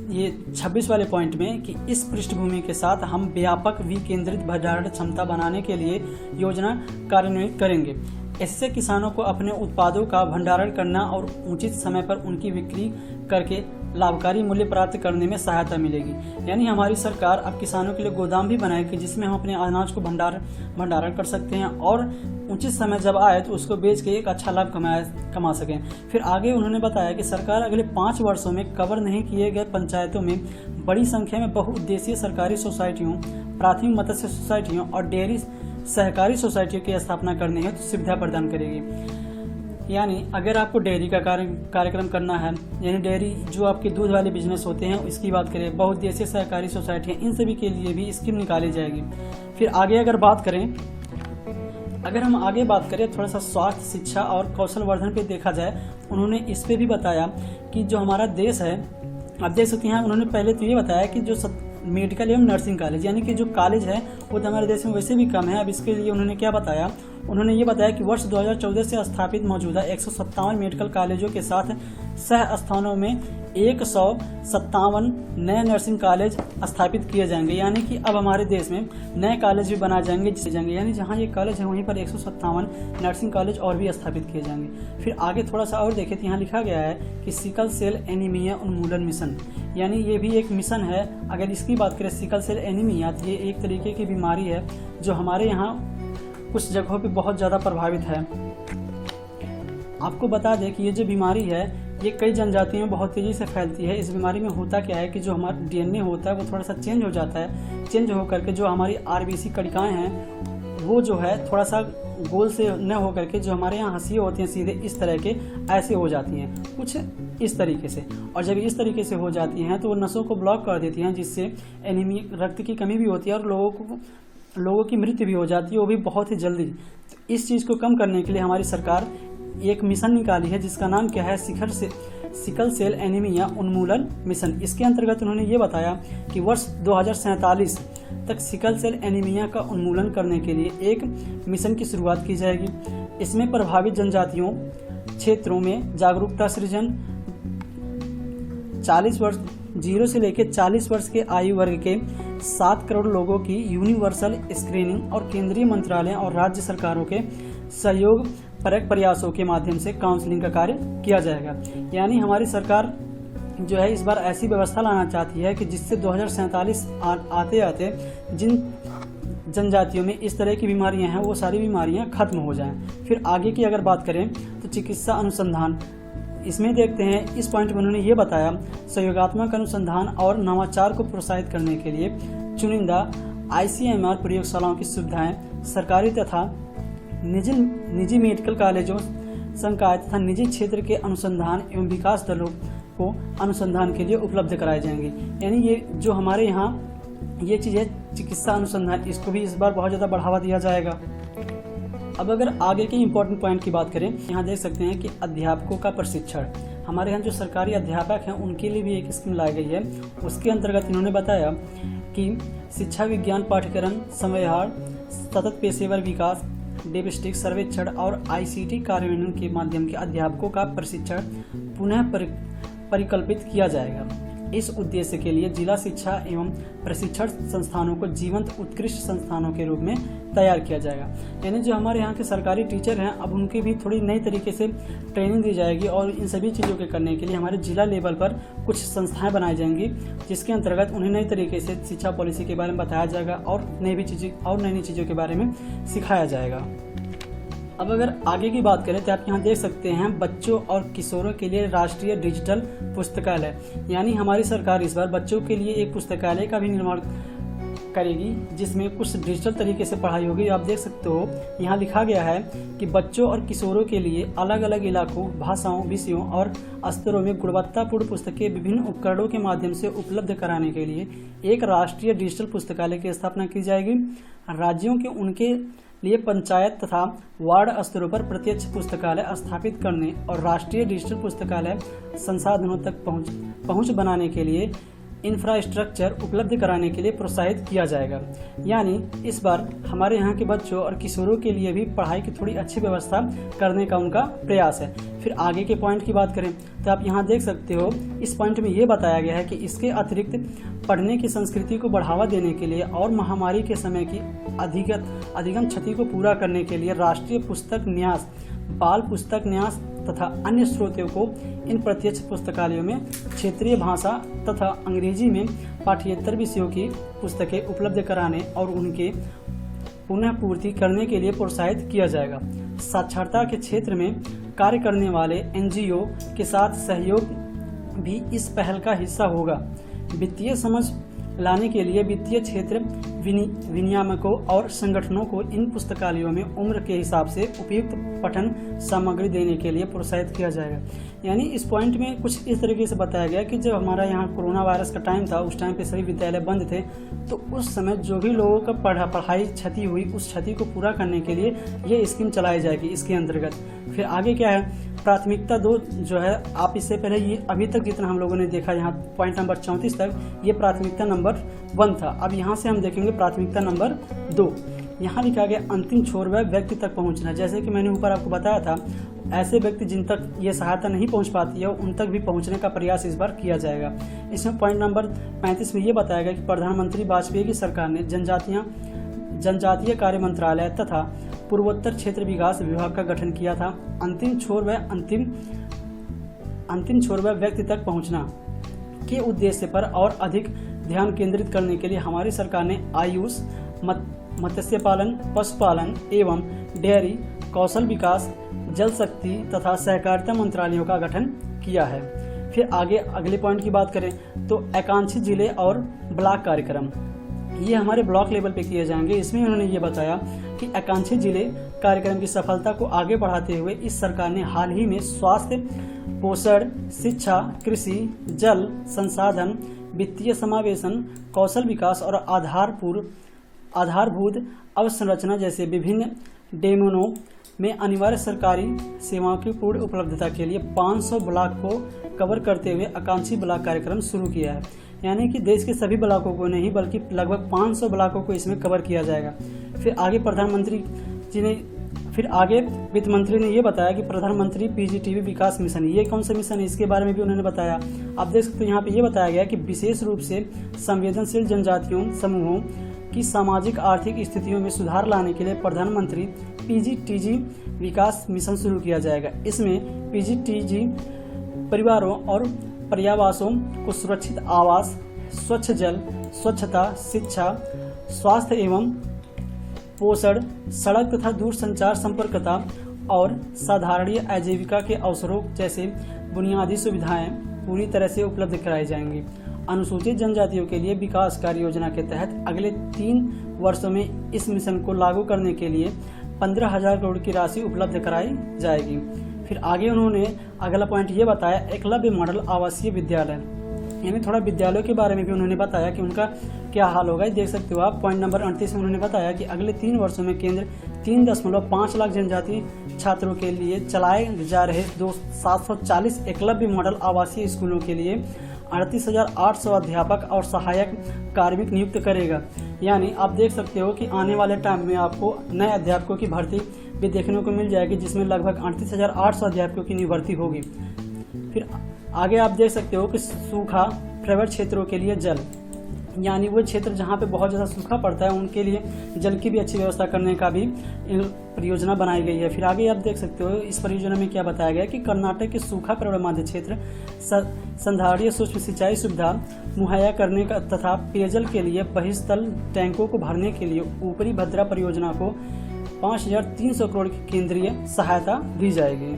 ये 26 वाले पॉइंट में कि इस पृष्ठभूमि के साथ हम व्यापक विकेंद्रित भंडारण क्षमता बनाने के लिए योजना कार्यान्वित करेंगे। इससे किसानों को अपने उत्पादों का भंडारण करना और उचित समय पर उनकी बिक्री करके लाभकारी मूल्य प्राप्त करने में सहायता मिलेगी। यानी हमारी सरकार अब किसानों के लिए गोदाम भी बनाएगी जिसमें हम अपने अनाज को भंडारण कर सकते हैं और उचित समय जब आए तो उसको बेच के एक अच्छा लाभ कमा सकें। फिर आगे उन्होंने बताया कि सरकार अगले 5 वर्षों में कवर नहीं किए गए पंचायतों में बड़ी संख्या में बहुउद्देशीय सरकारी सोसाइटियों, प्राथमिक मत्स्य सोसाइटियों और डेयरी सहकारी सोसाइटियों की स्थापना करने हेतु तो सुविधा प्रदान करेगी। यानी अगर आपको डेयरी का कार्यक्रम करना है, यानी डेयरी जो आपके दूध वाले बिजनेस होते हैं इसकी बात करें, बहुउद्देशीय सहकारी सोसाइटियाँ, इन सभी के लिए भी स्कीम निकाली जाएगी। फिर आगे अगर हम आगे बात करें थोड़ा सा स्वास्थ्य, शिक्षा और कौशल वर्धन पे देखा जाए, उन्होंने इस पे भी बताया कि जो हमारा देश है, आप देख सकते हैं, उन्होंने पहले तो ये बताया कि जो मेडिकल एवं नर्सिंग कॉलेज, यानी कि जो कॉलेज है वो तो हमारे देश में वैसे भी कम है। अब इसके लिए उन्होंने क्या बताया, उन्होंने ये बताया कि वर्ष 2014 से स्थापित मौजूदा 157 मेडिकल कॉलेजों के साथ सह स्थानों में 157 नए नर्सिंग कॉलेज स्थापित किए जाएंगे। यानी कि अब हमारे देश में नए कॉलेज भी बनाए जाएंगे, यानी जहाँ ये कॉलेज है वहीं पर 157 नर्सिंग कॉलेज और भी स्थापित किए जाएंगे। फिर आगे थोड़ा सा और देखें तो यहाँ लिखा गया है कि सिकल सेल एनीमिया उन्मूलन मिशन, यानी ये भी एक मिशन है। अगर इसकी बात करें सिकल सेल एनीमिया, तो ये एक तरीके की बीमारी है जो हमारे यहाँ कुछ जगहों पे बहुत ज़्यादा प्रभावित है। आपको बता दें कि ये जो बीमारी है ये कई जनजातियों में बहुत तेज़ी से फैलती है। इस बीमारी में होता क्या है कि जो हमारा डीएनए होता है वो थोड़ा सा चेंज हो जाता है। चेंज होकर के जो हमारी आरबीसी कणिकाएँ हैं वो जो है थोड़ा सा गोल से न हो करके जो हमारे यहाँ हंसी होती हैं सीधे इस तरह के ऐसे हो जाती हैं, कुछ इस तरीके से। और जब इस तरीके से हो जाती हैं तो वो नसों को ब्लॉक कर देती हैं, जिससे एनीमिया, रक्त की कमी भी होती है और लोगों की मृत्यु भी हो जाती है, वो भी बहुत ही जल्दी। तो इस चीज़ को कम करने के लिए हमारी सरकार एक मिशन निकाली है जिसका नाम क्या है, सिकल सेल एनीमिया उन्मूलन मिशन। इसके अंतर्गत उन्होंने ये बताया कि वर्ष 2047 तक सिकल सेल एनीमिया का उन्मूलन करने के लिए एक मिशन की शुरुआत की जाएगी। इसमें प्रभावित जनजातियों क्षेत्रों में जागरूकता सृजन, 40 वर्ष 0 से लेकर 40 वर्ष के आयु वर्ग के 7 करोड़ लोगों की यूनिवर्सल स्क्रीनिंग और केंद्रीय मंत्रालय और राज्य सरकारों के सहयोग परक प्रयासों के माध्यम से काउंसलिंग का कार्य किया जाएगा। यानी हमारी सरकार जो है इस बार ऐसी व्यवस्था लाना चाहती है कि जिससे 2047 आते आते जिन जनजातियों में इस तरह की बीमारियां हैं वो सारी बीमारियां खत्म हो जाएं। फिर आगे की अगर बात करें तो चिकित्सा अनुसंधान, इसमें देखते हैं इस पॉइंट में उन्होंने ये बताया, सहयोगात्मक अनुसंधान और नवाचार को प्रोत्साहित करने के लिए चुनिंदा ICMR प्रयोगशालाओं की सुविधाएं सरकारी तथा निजी मेडिकल कॉलेजों, संकाय तथा निजी क्षेत्र के अनुसंधान एवं विकास दलों को अनुसंधान के लिए उपलब्ध कराए जाएंगे। यानी ये जो हमारे यहाँ ये चीज़ है चिकित्सा अनुसंधान, इसको भी इस बार बहुत ज़्यादा बढ़ावा दिया जाएगा। अब अगर आगे के इम्पोर्टेंट पॉइंट की बात करें, यहाँ देख सकते हैं कि अध्यापकों का प्रशिक्षण, हमारे यहाँ जो सरकारी अध्यापक हैं उनके लिए भी एक स्कीम लाई गई है। उसके अंतर्गत इन्होंने बताया कि शिक्षा विज्ञान पाठ्यक्रम, समयहार, सतत पेशेवर विकास, डिस्ट्रिक्ट सर्वेक्षण और ICT कार्यान्वयन के माध्यम के अध्यापकों का प्रशिक्षण पुनः परिकल्पित किया जाएगा। इस उद्देश्य के लिए जिला शिक्षा एवं प्रशिक्षण संस्थानों को जीवंत उत्कृष्ट संस्थानों के रूप में तैयार किया जाएगा। यानी जो हमारे यहाँ के सरकारी टीचर हैं अब उनकी भी थोड़ी नई तरीके से ट्रेनिंग दी जाएगी और इन सभी चीज़ों के करने के लिए हमारे जिला लेवल पर कुछ संस्थाएं बनाई जाएंगी, जिसके अंतर्गत उन्हें नई तरीके से शिक्षा पॉलिसी के बारे में बताया जाएगा और नई चीज़ों के बारे में सिखाया जाएगा। अब अगर आगे की बात करें तो आप यहाँ देख सकते हैं बच्चों और किशोरों के लिए राष्ट्रीय डिजिटल पुस्तकालय, यानी हमारी सरकार इस बार बच्चों के लिए एक पुस्तकालय का भी निर्माण करेगी जिसमें कुछ डिजिटल तरीके से पढ़ाई होगी। आप देख सकते हो यहाँ लिखा गया है कि बच्चों और किशोरों के लिए अलग अलग इलाकों, भाषाओं, विषयों और स्तरों में गुणवत्तापूर्ण पुस्तकें विभिन्न उपकरणों के माध्यम से उपलब्ध कराने के लिए एक राष्ट्रीय डिजिटल पुस्तकालय की स्थापना की जाएगी। राज्यों के उनके लिए पंचायत तथा वार्ड स्तरों पर प्रत्यक्ष पुस्तकालय स्थापित करने और राष्ट्रीय डिजिटल पुस्तकालय संसाधनों तक पहुंच बनाने के लिए इंफ्रास्ट्रक्चर उपलब्ध कराने के लिए प्रोत्साहित किया जाएगा। यानी इस बार हमारे यहाँ के बच्चों और किशोरों के लिए भी पढ़ाई की थोड़ी अच्छी व्यवस्था करने का उनका प्रयास है। फिर आगे के पॉइंट की बात करें तो आप यहाँ देख सकते हो इस पॉइंट में ये बताया गया है कि इसके अतिरिक्त पढ़ने की संस्कृति को बढ़ावा देने के लिए और महामारी के समय की अधिगम क्षति को पूरा करने के लिए राष्ट्रीय पुस्तक न्यास, बाल पुस्तक न्यास तथा अन्य स्रोतों को इन प्रत्यक्ष पुस्तकालयों में क्षेत्रीय भाषा तथा अंग्रेजी में पाठ्येतर विषयों की पुस्तकें उपलब्ध कराने और उनके पुनः पूर्ति करने के लिए प्रोत्साहित किया जाएगा। साक्षरता के क्षेत्र में कार्य करने वाले एनजीओ के साथ सहयोग भी इस पहल का हिस्सा होगा। वित्तीय समझ लाने के लिए वित्तीय क्षेत्र विनियामकों और संगठनों को इन पुस्तकालयों में उम्र के हिसाब से उपयुक्त पठन सामग्री देने के लिए प्रोत्साहित किया जाएगा। यानी इस पॉइंट में कुछ इस तरीके से बताया गया कि जब हमारा यहाँ कोरोना वायरस का टाइम था, उस टाइम पे सभी विद्यालय बंद थे, तो उस समय जो भी लोगों का पढ़ाई क्षति हुई, उस क्षति को पूरा करने के लिए ये स्कीम चलाई जाएगी इसके अंतर्गत। फिर आगे क्या है, प्राथमिकता 2 जो है, आप इससे पहले ये अभी तक जितना हम लोगों ने देखा यहाँ पॉइंट नंबर 34 तक, ये प्राथमिकता नंबर 1 था। अब यहाँ से हम देखेंगे प्राथमिकता नंबर 2। यहाँ लिखा गया अंतिम छोर वह व्यक्ति तक पहुँचना। जैसे कि मैंने ऊपर आपको बताया था, ऐसे व्यक्ति जिन तक ये सहायता नहीं पहुँच पाती है उन तक भी पहुँचने का प्रयास इस बार किया जाएगा। इसमें पॉइंट नंबर 35 में ये बताया गया कि प्रधानमंत्री वाजपेयी की सरकार ने जनजातीय कार्य मंत्रालय तथा पूर्वोत्तर क्षेत्र विकास विभाग का गठन किया था। अंतिम छोर व व्यक्ति तक पहुंचना के उद्देश्य पर और अधिक ध्यान केंद्रित करने के लिए हमारी सरकार ने आयुष, मत्स्य पालन, पशुपालन एवं डेयरी, कौशल विकास, जल शक्ति तथा सहकारिता मंत्रालयों का गठन किया है। फिर आगे अगले पॉइंट की बात करें तो आकांक्षी जिले और ब्लॉक कार्यक्रम, ये हमारे ब्लॉक लेवल पे किए जाएंगे। इसमें उन्होंने ये बताया कि आकांक्षी जिले कार्यक्रम की सफलता को आगे बढ़ाते हुए इस सरकार ने हाल ही में स्वास्थ्य, पोषण, शिक्षा, कृषि, जल संसाधन, वित्तीय समावेशन, कौशल विकास और आधारभूत अवसंरचना जैसे विभिन्न डोमेनों में अनिवार्य सरकारी सेवाओं की पूर्ण उपलब्धता के लिए 500 ब्लॉक को कवर करते हुए आकांक्षी ब्लॉक कार्यक्रम शुरू किया है। यानी कि देश के सभी ब्लॉकों को नहीं बल्कि लगभग 500 ब्लॉकों को इसमें कवर किया जाएगा। फिर आगे वित्त मंत्री ने ये बताया कि प्रधानमंत्री पीजीटीवी विकास मिशन, ये कौन सा मिशन है, इसके बारे में भी उन्होंने बताया। आप देख सकते हो यहाँ पे ये बताया गया कि विशेष रूप से संवेदनशील जनजातियों समूहों की सामाजिक आर्थिक स्थितियों में सुधार लाने के लिए प्रधानमंत्री पीजीटीजी विकास मिशन शुरू किया जाएगा। इसमें पीजीटीजी परिवारों और पर्यावासों को सुरक्षित आवास, स्वच्छ जल, स्वच्छता, शिक्षा, स्वास्थ्य एवं पोषण, सड़क तथा दूरसंचार संपर्कता और साधारणीय आजीविका के अवसरों जैसे बुनियादी सुविधाएं पूरी तरह से उपलब्ध कराई जाएंगी। अनुसूचित जनजातियों के लिए विकास कार्य योजना के तहत अगले 3 वर्षों में इस मिशन को लागू करने के लिए 15,000 करोड़ की राशि उपलब्ध कराई जाएगी। फिर आगे उन्होंने अगला पॉइंट ये बताया, एकलव्य मॉडल आवासीय विद्यालय, यानी थोड़ा विद्यालयों के बारे में भी उन्होंने बताया कि उनका क्या हाल होगा। देख सकते हो आप पॉइंट नंबर 38 में उन्होंने बताया कि अगले 3 वर्षों में केंद्र 3.5 लाख जनजातीय छात्रों के लिए चलाए जा रहे 740 एकलव्य मॉडल आवासीय स्कूलों के लिए 38,800 अध्यापक और सहायक कार्मिक नियुक्त करेगा। यानी आप देख सकते हो कि आने वाले टाइम में आपको नए अध्यापकों की भर्ती भी देखने को मिल जाएगी, जिसमें लगभग 38,800 अध्यापकों की भर्ती होगी। फिर आगे आप देख सकते हो कि सूखा प्रवण क्षेत्रों के लिए जल, यानी वो क्षेत्र जहाँ पे बहुत ज़्यादा सूखा पड़ता है उनके लिए जल की भी अच्छी व्यवस्था करने का भी परियोजना बनाई गई है। फिर आगे आप देख सकते हो इस परियोजना में क्या बताया गया कि कर्नाटक के सूखा प्रवण मध्य क्षेत्र संधारणीय सूक्ष्म सिंचाई सुविधा मुहैया करने का तथा पेयजल के लिए बहिस्तल टैंकों को भरने के लिए ऊपरी भद्रा परियोजना को 5,300 करोड़ की केंद्रीय सहायता दी जाएगी।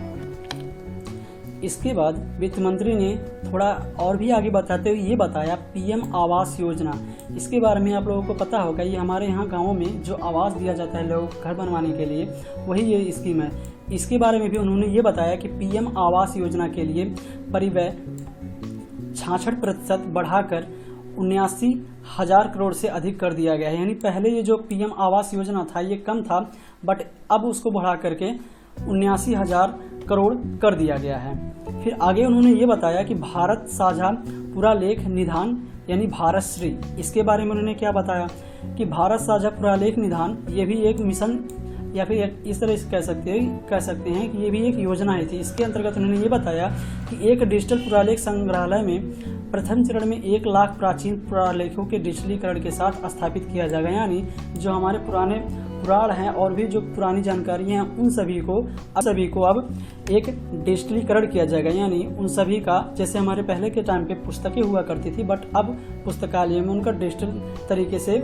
इसके बाद वित्त मंत्री ने थोड़ा और भी आगे बताते हुए ये बताया पीएम आवास योजना। इसके बारे में आप लोगों को पता होगा, ये हमारे यहाँ गाँवों में जो आवास दिया जाता है लोग घर बनवाने के लिए, वही ये स्कीम है। इसके बारे में भी उन्होंने ये बताया कि पीएम आवास योजना के लिए परिव्यय 66% बढ़ाकर 79,000 करोड़ से अधिक कर दिया गया है। यानी पहले ये जो पीएम आवास योजना था ये कम था, बट अब उसको बढ़ा करके 79,000 करोड़ कर दिया गया है। फिर आगे उन्होंने ये बताया कि भारत साझा पुरालेख निधान यानी भारत श्री, इसके बारे में उन्होंने क्या बताया कि भारत साझा पुरालेख निधान ये भी एक मिशन या फिर इस तरह से कह सकते हैं कि ये भी एक योजना है थी। इसके अंतर्गत उन्होंने ये बताया कि एक डिजिटल पुरालेख संग्रहालय में प्रथम चरण में 1 लाख प्राचीन पुरालेखों के डिजिटलीकरण के साथ स्थापित किया जाएगा। यानी जो हमारे पुराने पुराण हैं और भी जो पुरानी जानकारी हैं उन सभी को अब एक डिजिटलीकरण किया जाएगा। यानी उन सभी का, जैसे हमारे पहले के टाइम पे पुस्तकें हुआ करती थी, बट अब पुस्तकालय में उनका डिजिटल तरीके से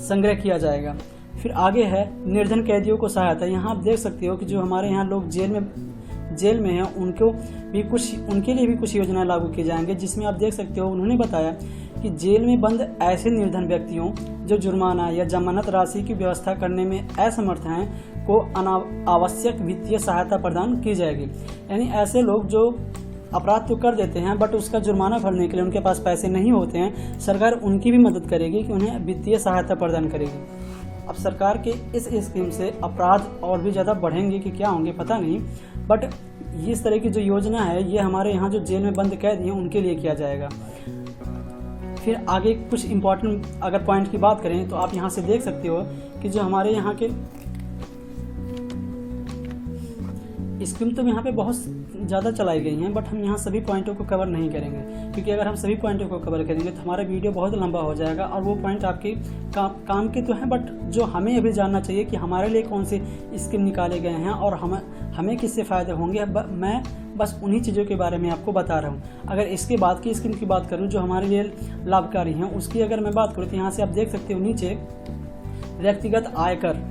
संग्रह किया जाएगा। फिर आगे है निर्धन कैदियों को सहायता। यहाँ आप देख सकते हो कि जो हमारे यहाँ लोग जेल में हैं उनके लिए भी कुछ योजनाएं लागू की जाएंगे, जिसमें आप देख सकते हो उन्होंने बताया कि जेल में बंद ऐसे निर्धन व्यक्तियों जो जुर्माना या जमानत राशि की व्यवस्था करने में असमर्थ हैं को अनावश्यक वित्तीय सहायता प्रदान की जाएगी। यानी ऐसे लोग जो अपराध तो कर देते हैं बट उसका जुर्माना भरने के लिए उनके पास पैसे नहीं होते हैं, सरकार उनकी भी मदद करेगी कि उन्हें वित्तीय सहायता प्रदान करेगी। अब सरकार के इस स्कीम से अपराध और भी ज़्यादा बढ़ेंगे कि क्या होंगे पता नहीं, बट इस तरह की जो योजना है ये हमारे यहाँ जो जेल में बंद कैदी हैं उनके लिए किया जाएगा। फिर आगे कुछ इम्पोर्टेंट अगर पॉइंट की बात करें तो आप यहाँ से देख सकते हो कि जो हमारे यहाँ के स्कीम तो यहाँ पे बहुत ज़्यादा चलाई गई हैं, बट हम यहाँ सभी पॉइंटों को कवर नहीं करेंगे, क्योंकि अगर हम सभी पॉइंटों को कवर करेंगे तो हमारा वीडियो बहुत लंबा हो जाएगा और वो पॉइंट आपके काम के तो हैं, बट जो हमें अभी जानना चाहिए कि हमारे लिए कौन से स्कीम निकाले गए हैं और हमें किससे फ़ायदे होंगे, मैं बस उन्हीं चीज़ों के बारे में आपको बता रहा हूँ। अगर इसके बाद की स्कीम की बात करूँ जो हमारे लिए लाभकारी हैं, उसकी अगर मैं बात करूँ तो यहाँ से आप देख सकते हो नीचे व्यक्तिगत आयकर,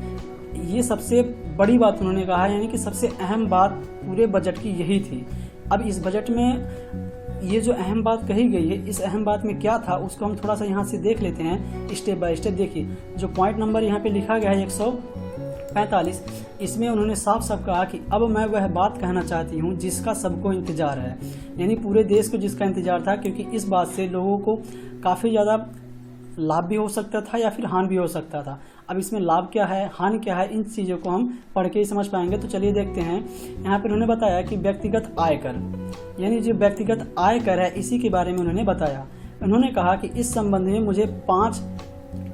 ये सबसे बड़ी बात उन्होंने कहा है, यानी कि सबसे अहम बात पूरे बजट की यही थी। अब इस बजट में ये जो अहम बात कही गई है, इस अहम बात में क्या था उसको हम थोड़ा सा यहाँ से देख लेते हैं स्टेप बाय स्टेप। देखिए जो पॉइंट नंबर यहाँ पे लिखा गया है 145, इसमें उन्होंने साफ साफ कहा कि अब मैं वह बात कहना चाहती हूँ जिसका सबको इंतजार है, यानी पूरे देश को जिसका इंतजार था, क्योंकि इस बात से लोगों को काफ़ी ज़्यादा लाभ भी हो सकता था या फिर हानि भी हो सकता था। अब इसमें लाभ क्या है, हानि क्या है, इन चीज़ों को हम पढ़ के ही समझ पाएंगे। तो चलिए देखते हैं। यहाँ पर उन्होंने बताया कि व्यक्तिगत आयकर, यानी जो व्यक्तिगत आयकर है इसी के बारे में उन्होंने बताया। उन्होंने कहा कि इस संबंध में मुझे 5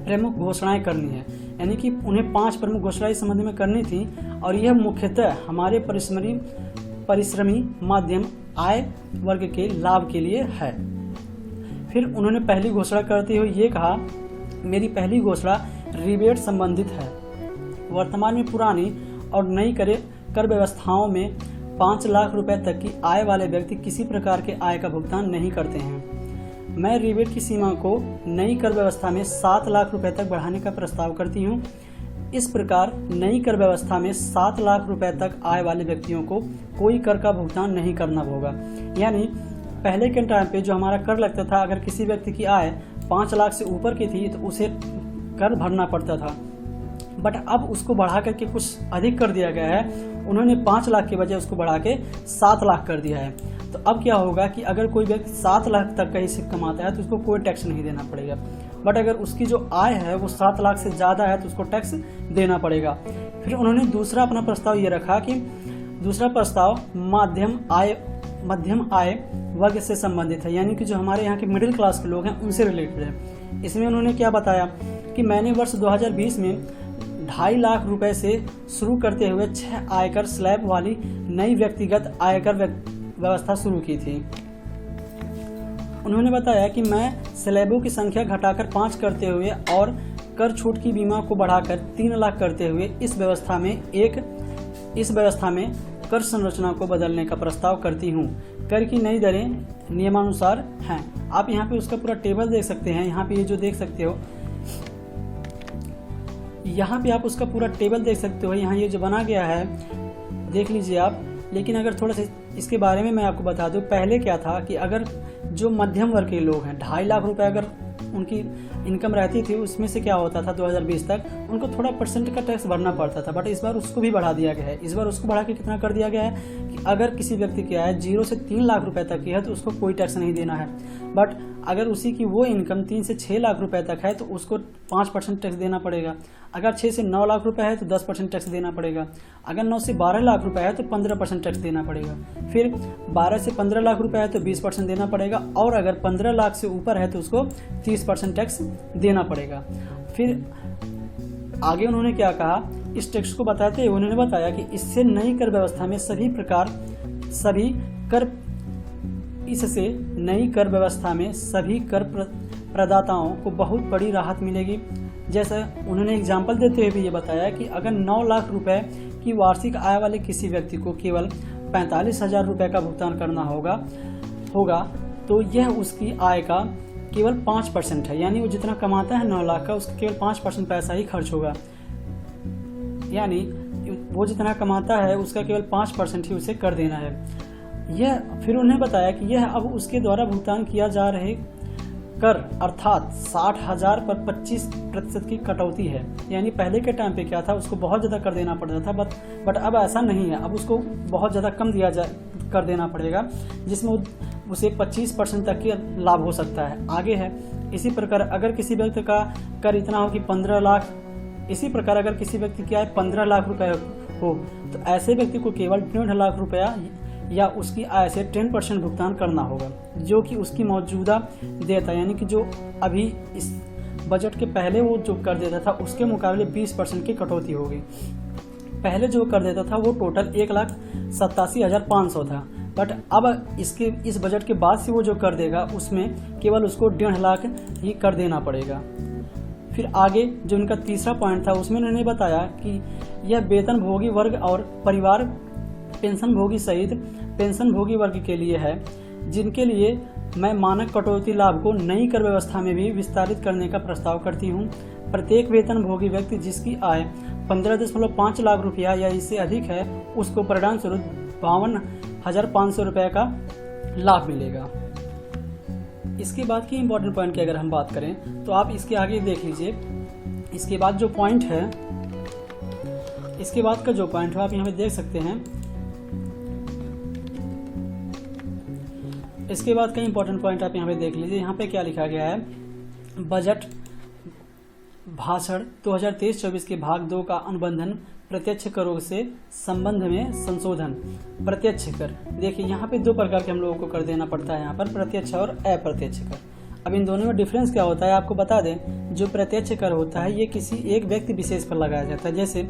प्रमुख घोषणाएं करनी है, यानी कि उन्हें 5 प्रमुख घोषणाएं इस संबंध में करनी थी, और यह मुख्यतः हमारे परिश्रमी मध्यम आय वर्ग के लाभ के लिए है। फिर उन्होंने पहली घोषणा करते हुए ये कहा, मेरी पहली घोषणा रिबेट संबंधित है। वर्तमान में पुरानी और नई कर व्यवस्थाओं में 5 लाख रुपए तक की आय वाले व्यक्ति किसी प्रकार के आय का भुगतान नहीं करते हैं। मैं रिबेट की सीमा को नई कर व्यवस्था में 7 लाख रुपए तक बढ़ाने का प्रस्ताव करती हूँ। इस प्रकार नई कर व्यवस्था में 7 लाख रुपए तक आय वाले व्यक्तियों को कोई कर का भुगतान नहीं करना होगा। यानी पहले के टाइम पे जो हमारा कर लगता था, अगर किसी व्यक्ति की आय 5 लाख से ऊपर की थी तो उसे कर भरना पड़ता था, बट अब उसको बढ़ा करके कुछ अधिक कर दिया गया है। उन्होंने 5 लाख के बजाय उसको बढ़ा के 7 लाख कर दिया है। तो अब क्या होगा कि अगर कोई व्यक्ति 7 लाख तक का ही सिर्फ कमाता है तो उसको कोई टैक्स नहीं देना पड़ेगा, बट अगर उसकी जो आय है वो 7 लाख से ज़्यादा है तो उसको टैक्स देना पड़ेगा। फिर उन्होंने दूसरा अपना प्रस्ताव ये रखा कि दूसरा प्रस्ताव मध्यम आय वर्ग से संबंधित है, यानी कि जो हमारे यहाँ के मिडिल क्लास के लोग हैं उनसे रिलेटेड है। इसमें उन्होंने क्या बताया कि मैंने वर्ष 2020 में 2.5 लाख रुपए से शुरू करते हुए 6 आयकर स्लैब वाली नई व्यक्तिगत आयकर व्यवस्था शुरू की थी। उन्होंने बताया कि मैं स्लैबों की संख्या घटाकर 5 करते हुए और कर छूट की बीमा को बढ़ाकर 3 लाख करते हुए इस व्यवस्था में कर संरचना को बदलने का प्रस्ताव करती हूँ। कर की नई दरें नियमानुसार हैं। आप यहाँ पे उसका पूरा टेबल देख सकते हैं। यहाँ पे ये जो देख सकते हो यहाँ पे आप उसका पूरा टेबल देख सकते हो, यहाँ ये जो बना गया है देख लीजिए आप। लेकिन अगर थोड़ा सा इसके बारे में मैं आपको बता दूं, पहले क्या था कि अगर जो मध्यम वर्ग के लोग हैं 2.5 लाख रुपए अगर उनकी इनकम रहती थी, उसमें से क्या होता था 2020 तक उनको थोड़ा % का टैक्स भरना पड़ता था। बट इस बार उसको भी बढ़ा दिया गया है। इस बार उसको बढ़ा के कितना कर दिया गया है कि अगर किसी व्यक्ति की आय 0 से 3 लाख रुपए तक की है तो उसको कोई टैक्स नहीं देना है। बट अगर उसी की वो इनकम 3 से 6 लाख रुपए तक है तो उसको 5% टैक्स देना पड़ेगा। अगर 6 से 9 लाख रुपए है तो 10% टैक्स देना पड़ेगा। अगर 9 से 12 लाख रुपए है तो 15% टैक्स देना पड़ेगा। फिर 12 से 15 लाख रुपए है तो 20% देना पड़ेगा। और अगर 15 लाख से ऊपर है तो उसको 30% टैक्स देना पड़ेगा। फिर आगे उन्होंने क्या कहा, इस टैक्स को बताते हुए उन्होंने बताया कि इससे नई कर व्यवस्था में नई कर व्यवस्था में सभी कर प्रदाताओं को बहुत बड़ी राहत मिलेगी। जैसे उन्होंने एग्जाम्पल देते हुए भी ये बताया कि अगर 9 लाख रुपए की वार्षिक आय वाले किसी व्यक्ति को केवल 45,000 रुपये का भुगतान करना होगा तो यह उसकी आय का केवल 5% है। यानी वो जितना कमाता है 9 लाख का, उसका केवल 5% पैसा ही खर्च होगा। यानी वो जितना कमाता है उसका केवल 5% ही उसे कर देना है। यह फिर उन्हें बताया कि यह अब उसके द्वारा भुगतान किया जा रहे कर अर्थात 60,000 पर 25% की कटौती है। यानी पहले के टाइम पे क्या था, उसको बहुत ज़्यादा कर देना पड़ता था, बट अब ऐसा नहीं है। अब उसको बहुत ज़्यादा कम कर देना पड़ेगा, जिसमें उसे 25% तक की लाभ हो सकता है। आगे है इसी प्रकार अगर किसी व्यक्ति का कर इतना हो कि 15 लाख, इसी प्रकार अगर किसी व्यक्ति की आय 15 लाख रुपए हो तो ऐसे व्यक्ति को केवल 1.5 लाख रुपया या उसकी आय से 10% भुगतान करना होगा, जो कि उसकी मौजूदा देयता यानी कि जो अभी इस बजट के पहले वो जो कर देता था उसके मुकाबले 20% की कटौती होगी। पहले जो कर देता था वो टोटल 1,87,500 था, बट अब इस बजट के बाद से वो जो कर देगा उसमें केवल उसको 1.5 लाख ही कर देना पड़ेगा। फिर आगे जो उनका तीसरा पॉइंट था उसमें उन्होंने बताया कि यह वेतन भोगी वर्ग और परिवार पेंशन भोगी सहित पेंशन भोगी वर्ग के लिए है, जिनके लिए मैं मानक कटौती लाभ को नई कर व्यवस्था में भी विस्तारित करने का प्रस्ताव करती हूँ। प्रत्येक वेतन भोगी व्यक्ति जिसकी आय 15.5 लाख रुपया या इससे अधिक है उसको परिणाम स्वरूप 52,500 रुपये का लाभ मिलेगा। इसके बाद की इम्पोर्टेंट पॉइंट की अगर हम बात करें तो आप इसके आगे देख लीजिए। इसके बाद जो पॉइंट है, इसके बाद का जो पॉइंट है आप यहाँ पे देख सकते हैं। इसके बाद का इम्पोर्टेंट पॉइंट आप यहाँ पे देख लीजिए। यहाँ पे क्या लिखा गया है, बजट भाषण 2023-24 के भाग 2 का अनुबंधन प्रत्यक्ष करों से संबंध में संशोधन। प्रत्यक्ष कर, देखिए यहाँ पे 2 प्रकार के हम लोगों को कर देना पड़ता है, यहाँ पर प्रत्यक्ष और अप्रत्यक्ष कर। अब इन दोनों में डिफरेंस क्या होता है आपको बता दें। जो प्रत्यक्ष कर होता है ये किसी एक व्यक्ति विशेष पर लगाया जाता है। जैसे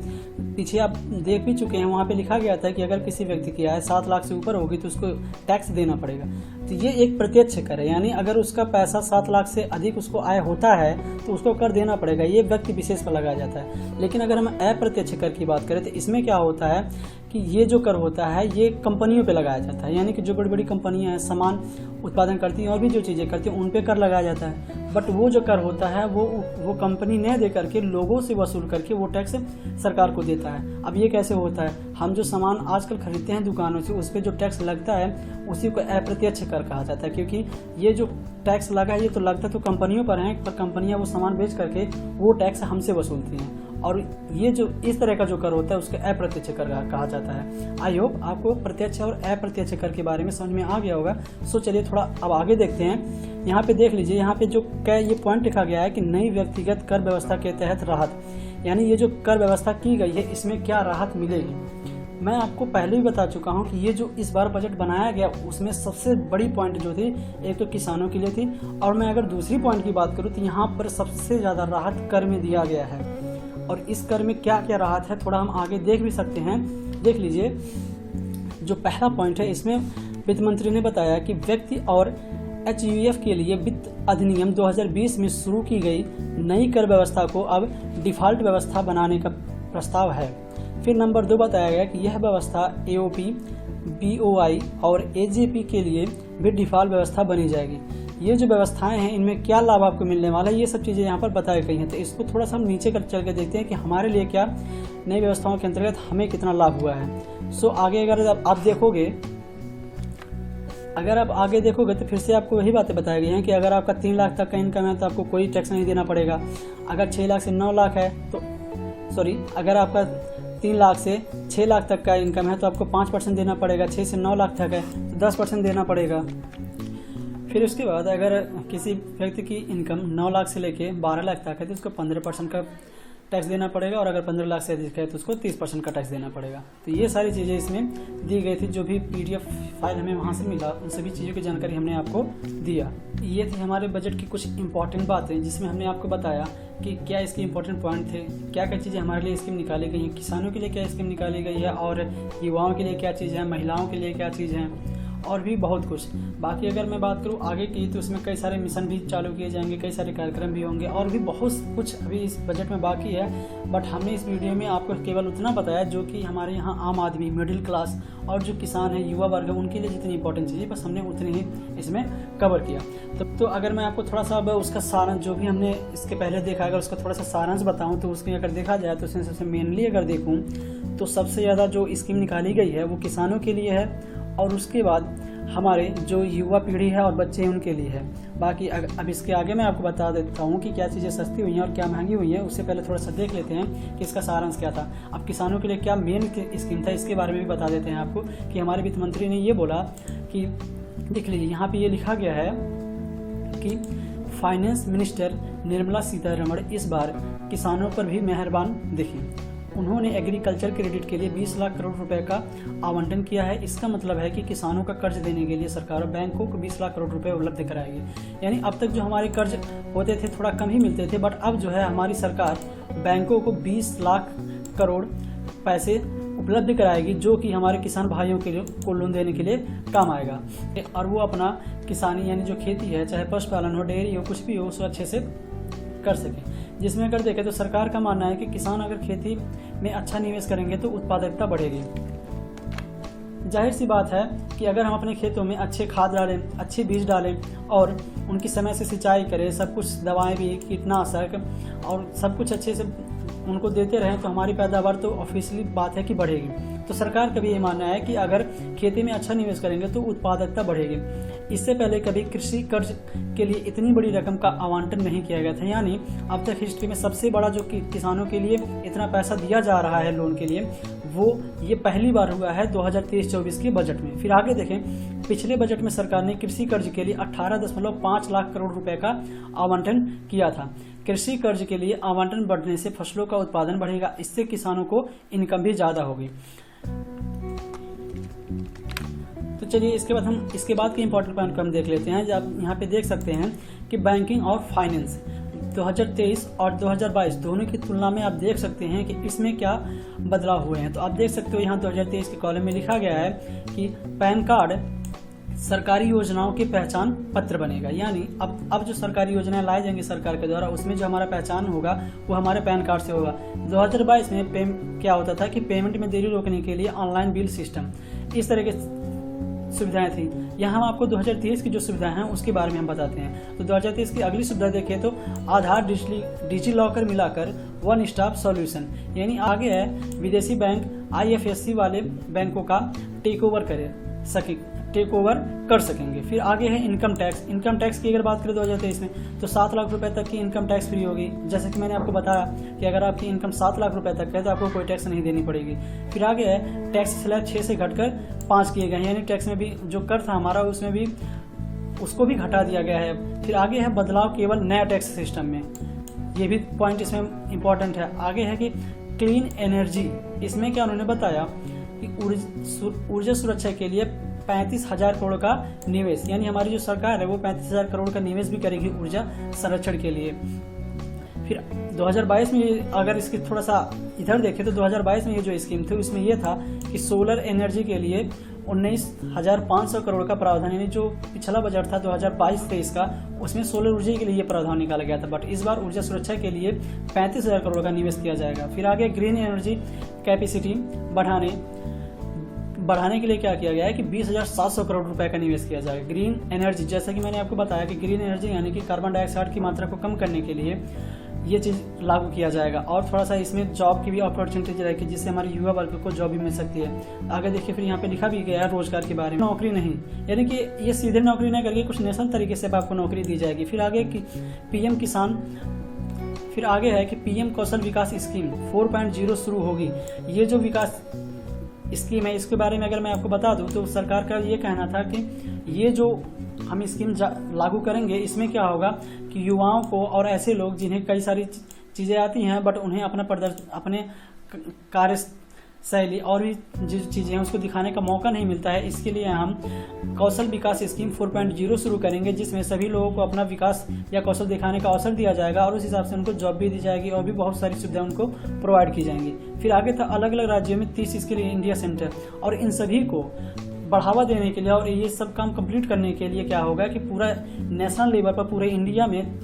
पीछे आप देख भी चुके हैं, वहाँ पे लिखा गया था कि अगर किसी व्यक्ति की आय 7 लाख से ऊपर होगी तो उसको टैक्स देना पड़ेगा। तो ये एक प्रत्यक्ष कर है, यानी अगर उसका पैसा 7 लाख से अधिक उसको आय होता है तो उसको कर देना पड़ेगा, ये व्यक्ति विशेष पर लगाया जाता है। लेकिन अगर हम अप्रत्यक्ष कर की बात करें तो इसमें क्या होता है कि ये जो कर होता है ये कंपनियों पे लगाया जाता है। यानी कि जो बड़ी बड़ी कंपनियां हैं, सामान उत्पादन करती हैं और भी जो चीज़ें करती हैं उन पे कर लगाया जाता है। बट वो जो कर होता है वो कंपनी न दे करके लोगों से वसूल करके वो टैक्स सरकार को देता है। अब ये कैसे होता है, हम जो सामान आजकल खरीदते हैं दुकानों से उस पर जो टैक्स लगता है उसी को अप्रत्यक्ष कर कहा जाता है, क्योंकि ये जो टैक्स लगा है ये तो लगता तो कंपनियों पर है, पर कंपनियां वो सामान बेच करके वो टैक्स हमसे वसूलती हैं। और ये जो इस तरह का जो कर होता है उसके अप्रत्यक्ष कर कहा जाता है। आई होप आपको प्रत्यक्ष और अप्रत्यक्ष कर के बारे में समझ में आ गया होगा। सो चलिए थोड़ा अब आगे देखते हैं। यहाँ पे देख लीजिए, यहाँ पे जो ये पॉइंट लिखा गया है कि नई व्यक्तिगत कर व्यवस्था के तहत राहत, यानी ये जो कर व्यवस्था की गई है इसमें क्या राहत मिलेगी। मैं आपको पहले भी बता चुका हूँ कि ये जो इस बार बजट बनाया गया उसमें सबसे बड़ी पॉइंट जो थी एक तो किसानों के लिए थी, और मैं अगर दूसरी पॉइंट की बात करूँ तो यहाँ पर सबसे ज़्यादा राहत कर में दिया गया है। और इस कर में क्या क्या राहत है थोड़ा हम आगे देख भी सकते हैं। देख लीजिए, जो पहला पॉइंट है इसमें वित्त मंत्री ने बताया कि व्यक्ति और HUF के लिए वित्त अधिनियम 2020 में शुरू की गई नई कर व्यवस्था को अब डिफ़ॉल्ट व्यवस्था बनाने का प्रस्ताव है। फिर नंबर 2 बताया गया कि यह व्यवस्था AOP, BOI और AJP के लिए भी डिफ़ॉल्ट व्यवस्था बनी जाएगी। ये जो व्यवस्थाएं हैं इनमें क्या लाभ आपको मिलने वाला है, ये सब चीज़ें यहाँ पर बताई गई हैं। तो इसको थोड़ा सा हम नीचे कर चल के देखते हैं कि हमारे लिए क्या नई व्यवस्थाओं के अंतर्गत हमें कितना लाभ हुआ है। सो आगे अगर आप देखोगे, अगर आप आगे देखोगे तो फिर से आपको वही बातें बताई गई हैं कि अगर आपका 3 लाख तक का इनकम है तो आपको कोई टैक्स नहीं देना पड़ेगा। अगर 6 लाख से 9 लाख है तो अगर आपका 3 लाख से 6 लाख तक का इनकम है तो आपको 5% देना पड़ेगा। 6 से 9 लाख तक है तो 10% देना पड़ेगा। फिर उसके बाद अगर किसी व्यक्ति की इनकम 9 लाख से लेके 12 लाख तक है तो उसको 15% का टैक्स देना पड़ेगा, और अगर 15 लाख से अधिक है तो उसको 30% का टैक्स देना पड़ेगा। तो ये सारी चीज़ें इसमें दी गई थी। जो भी PDF फाइल हमें वहाँ से मिला उन सभी चीज़ों की जानकारी हमने आपको दिया। ये थी हमारे बजट की कुछ इंपॉर्टेंट बातें जिसमें हमने आपको बताया कि क्या इसके इंपॉर्टेंट पॉइंट थे, क्या क्या चीज़ें हमारे लिए स्कीम निकाली गई हैं, किसानों के लिए क्या स्कीम निकाली गई है, और युवाओं के लिए क्या चीज़ है, महिलाओं के लिए क्या चीज़ है, और भी बहुत कुछ। बाकी अगर मैं बात करूँ आगे की तो इसमें कई सारे मिशन भी चालू किए जाएंगे, कई सारे कार्यक्रम भी होंगे, और भी बहुत कुछ अभी इस बजट में बाकी है। बट हमने इस वीडियो में आपको केवल उतना बताया जो कि हमारे यहाँ आम आदमी, मिडिल क्लास और जो किसान है, युवा वर्ग है, उनके लिए जितनी इंपॉर्टेंट चीज़ें बस हमने उतनी ही इसमें कवर किया। तो अगर मैं आपको थोड़ा सा अब उसका सारांश जो भी हमने इसके पहले देखा, अगर उसका थोड़ा सा सारांश बताऊँ तो उसमें अगर देखा जाए तो उसमें सबसे मेनली अगर देखूँ तो सबसे ज़्यादा जो स्कीम निकाली गई है वो किसानों के लिए है, और उसके बाद हमारे जो युवा पीढ़ी है और बच्चे हैं उनके लिए है। बाकी अब इसके आगे मैं आपको बता देता हूँ कि क्या चीज़ें सस्ती हुई हैं और क्या महंगी हुई हैं। उससे पहले थोड़ा सा देख लेते हैं कि इसका सारांश क्या था। अब किसानों के लिए क्या मेन स्कीम था इसके बारे में भी बता देते हैं आपको कि हमारे वित्त मंत्री ने ये बोला कि देख लीजिए यहाँ पे ये लिखा गया है कि फाइनेंस मिनिस्टर निर्मला सीतारमण इस बार किसानों पर भी मेहरबान दिखी। उन्होंने एग्रीकल्चर क्रेडिट के लिए 20 लाख करोड़ रुपए का आवंटन किया है। इसका मतलब है कि किसानों का कर्ज देने के लिए सरकार बैंकों को 20 लाख करोड़ रुपए उपलब्ध कराएगी। यानी अब तक जो हमारे कर्ज होते थे थोड़ा कम ही मिलते थे, बट अब जो है हमारी सरकार बैंकों को 20 लाख करोड़ पैसे उपलब्ध कराएगी, जो कि हमारे किसान भाइयों के लिए को लोन देने के लिए काम आएगा, और वो अपना किसानी यानी जो खेती है, चाहे पशुपालन हो, डेयरी हो, कुछ भी हो, उसको अच्छे से कर सके। जिसमें अगर देखें तो सरकार का मानना है कि किसान अगर खेती में अच्छा निवेश करेंगे तो उत्पादकता बढ़ेगी। जाहिर सी बात है कि अगर हम अपने खेतों में अच्छे खाद डालें, अच्छे बीज डालें और उनकी समय से सिंचाई करें, सब कुछ दवाएं भी, कीटनाशक और सब कुछ अच्छे से उनको देते रहें तो हमारी पैदावार तो ऑफिशियली बात है कि बढ़ेगी। तो सरकार का भी ये मानना है कि अगर खेती में अच्छा निवेश करेंगे तो उत्पादकता बढ़ेगी। इससे पहले कभी कृषि कर्ज के लिए इतनी बड़ी रकम का आवंटन नहीं किया गया था। यानी अब तक हिस्ट्री में सबसे बड़ा जो किसानों के लिए इतना पैसा दिया जा रहा है लोन के लिए, वो ये पहली बार हुआ है 2023-24 के बजट में। फिर आगे देखें, पिछले बजट में सरकार ने कृषि कर्ज के लिए 18.5 लाख करोड़ रुपए का आवंटन किया था। कृषि कर्ज के लिए आवंटन बढ़ने से फसलों का उत्पादन बढ़ेगा, इससे किसानों को इनकम भी ज़्यादा होगी। तो चलिए इसके बाद के इंपॉर्टेंट पॉइंट को हम देख लेते हैं। आप यहाँ पे देख सकते हैं कि बैंकिंग और फाइनेंस 2023 और 2022 दोनों की तुलना में आप देख सकते हैं कि इसमें क्या बदलाव हुए हैं। तो आप देख सकते हो यहाँ 2023 के कॉलम में लिखा गया है कि पैन कार्ड सरकारी योजनाओं के पहचान पत्र बनेगा। यानी अब जो सरकारी योजनाएं लाई जाएंगी सरकार के द्वारा, उसमें जो हमारा पहचान होगा वो हमारे पैन कार्ड से होगा। 2022 में क्या होता था कि पेमेंट में देरी रोकने के लिए ऑनलाइन बिल सिस्टम, इस तरह के सुविधाएं थी। यहाँ हम आपको 2023 की जो सुविधाएं हैं उसके बारे में हम बताते हैं। तो 2023 की अगली सुविधा देखें तो आधार डिजी लॉकर मिलाकर वन स्टॉप सॉल्यूशन, यानी आगे है विदेशी बैंक IFSC वाले बैंकों का टेक ओवर कर सकेंगे। फिर आगे है इनकम टैक्स की अगर बात करें 2023 में तो 7 लाख रुपए तक की इनकम टैक्स फ्री होगी। जैसे कि मैंने आपको बताया कि अगर आपकी इनकम 7 लाख रुपए तक है तो आपको कोई टैक्स नहीं देनी पड़ेगी। फिर आगे है टैक्स स्लैब 6 से घटकर 5 किए गए हैं, यानी टैक्स में भी जो कर था हमारा उसमें भी उसको भी घटा दिया गया है। फिर आगे है बदलाव केवल नया टैक्स सिस्टम में, ये भी पॉइंट इसमें इंपॉर्टेंट है। आगे है कि क्लीन एनर्जी, इसमें क्या उन्होंने बताया कि ऊर्जा सुरक्षा के लिए 35,000 करोड़ का निवेश, यानी हमारी जो सरकार है वो 35,000 करोड़ का निवेश भी करेगी ऊर्जा संरक्षण के लिए। फिर 2022 में अगर इसकी थोड़ा सा इधर देखें तो 2022 में ये जो स्कीम थी उसमें ये था कि सोलर एनर्जी के लिए 19,500 करोड़ का प्रावधान, यानी जो पिछला बजट था 2022-23 का उसमें सोलर ऊर्जा के लिए ये प्रावधान निकाला गया था, बट इस बार ऊर्जा सुरक्षा के लिए 35,000 करोड़ का निवेश किया जाएगा। फिर आगे ग्रीन एनर्जी कैपेसिटी बढ़ाने बढ़ाने के लिए क्या किया गया है कि 20,700 करोड़ रुपए का निवेश किया जाएगा। ग्रीन एनर्जी, जैसा कि मैंने आपको बताया कि ग्रीन एनर्जी यानी कि कार्बन डाइऑक्साइड की मात्रा को कम करने के लिए ये चीज़ लागू किया जाएगा। और थोड़ा सा इसमें जॉब की भी अपॉर्चुनिटी रहेगी, जिससे हमारे युवा वर्ग को जॉब भी मिल सकती है। आगे देखिए, फिर यहाँ पे लिखा भी गया है रोजगार के बारे में। नौकरी नहीं, यानी कि ये सीधे नौकरी नहीं करके कुछ नेशनल तरीके से आपको नौकरी दी जाएगी। फिर आगे कि पीएम किसान, फिर आगे है कि पीएम कौशल विकास स्कीम 4.0 शुरू होगी। ये जो विकास स्कीम है, इसके बारे में अगर मैं आपको बता दूं तो सरकार का ये कहना था कि ये जो हम स्कीम लागू करेंगे, इसमें क्या होगा कि युवाओं को और ऐसे लोग जिन्हें कई सारी चीज़ें आती हैं बट उन्हें अपने कार्य शैली और भी जो चीज़ें हैं उसको दिखाने का मौका नहीं मिलता है। इसके लिए हम कौशल विकास स्कीम 4.0 शुरू करेंगे, जिसमें सभी लोगों को अपना विकास या कौशल दिखाने का अवसर दिया जाएगा और उस हिसाब से उनको जॉब भी दी जाएगी और भी बहुत सारी सुविधाएं उनको प्रोवाइड की जाएंगी। फिर आगे था अलग अलग राज्यों में 30 स्किल इंडिया सेंटर, और इन सभी को बढ़ावा देने के लिए और ये सब काम कंप्लीट करने के लिए क्या होगा कि पूरा नेशनल लेवल पर पूरे इंडिया में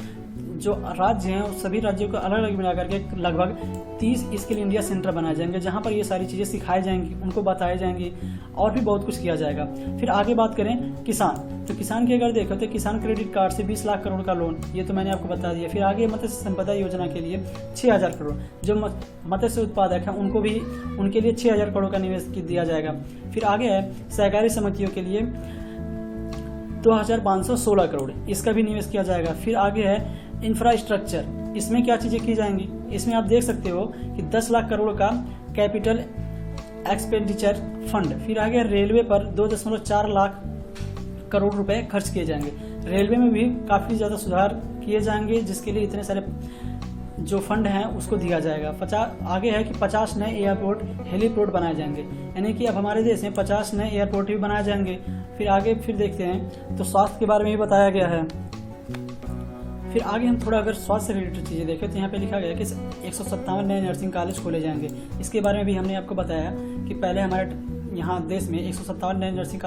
जो राज्य हैं उस सभी राज्यों को अलग अलग मिला करके लगभग 30 स्किल इंडिया सेंटर बनाए जाएंगे, जहां पर ये सारी चीज़ें सिखाई जाएंगी, उनको बताई जाएंगी और भी बहुत कुछ किया जाएगा। फिर आगे बात करें किसान, तो किसान की अगर देखो तो किसान क्रेडिट कार्ड से 20 लाख करोड़ का लोन, ये तो मैंने आपको बता दिया। फिर आगे मत्स्य संपदा योजना के लिए 6,000 करोड़, जो मत्स्य उत्पादक हैं उनको भी उनके लिए 6,000 करोड़ का निवेश दिया जाएगा। फिर आगे है सहकारी समितियों के लिए 2,516 करोड़, इसका भी निवेश किया जाएगा। फिर आगे है इंफ्रास्ट्रक्चर, इसमें क्या चीज़ें की जाएंगी, इसमें आप देख सकते हो कि 10 लाख करोड़ का कैपिटल एक्सपेंडिचर फंड। फिर आगे रेलवे पर 2.4 लाख करोड़ रुपए खर्च किए जाएंगे। रेलवे में भी काफ़ी ज़्यादा सुधार किए जाएंगे, जिसके लिए इतने सारे जो फंड हैं उसको दिया जाएगा। आगे है कि 50 नए एयरपोर्ट हेलीपोर्ट बनाए जाएंगे, यानी कि अब हमारे देश में 50 नए एयरपोर्ट भी बनाए जाएंगे। फिर आगे फिर देखते हैं तो स्वास्थ्य के बारे में भी बताया गया है। फिर आगे हम थोड़ा अगर स्वास्थ्य से रिलेटेड चीज़ें देखें तो यहाँ पे लिखा गया है कि 157 नए नर्सिंग कॉलेज खोले जाएंगे। इसके बारे में भी हमने आपको बताया कि पहले हमारे यहाँ देश में 157 नए नर्सिंग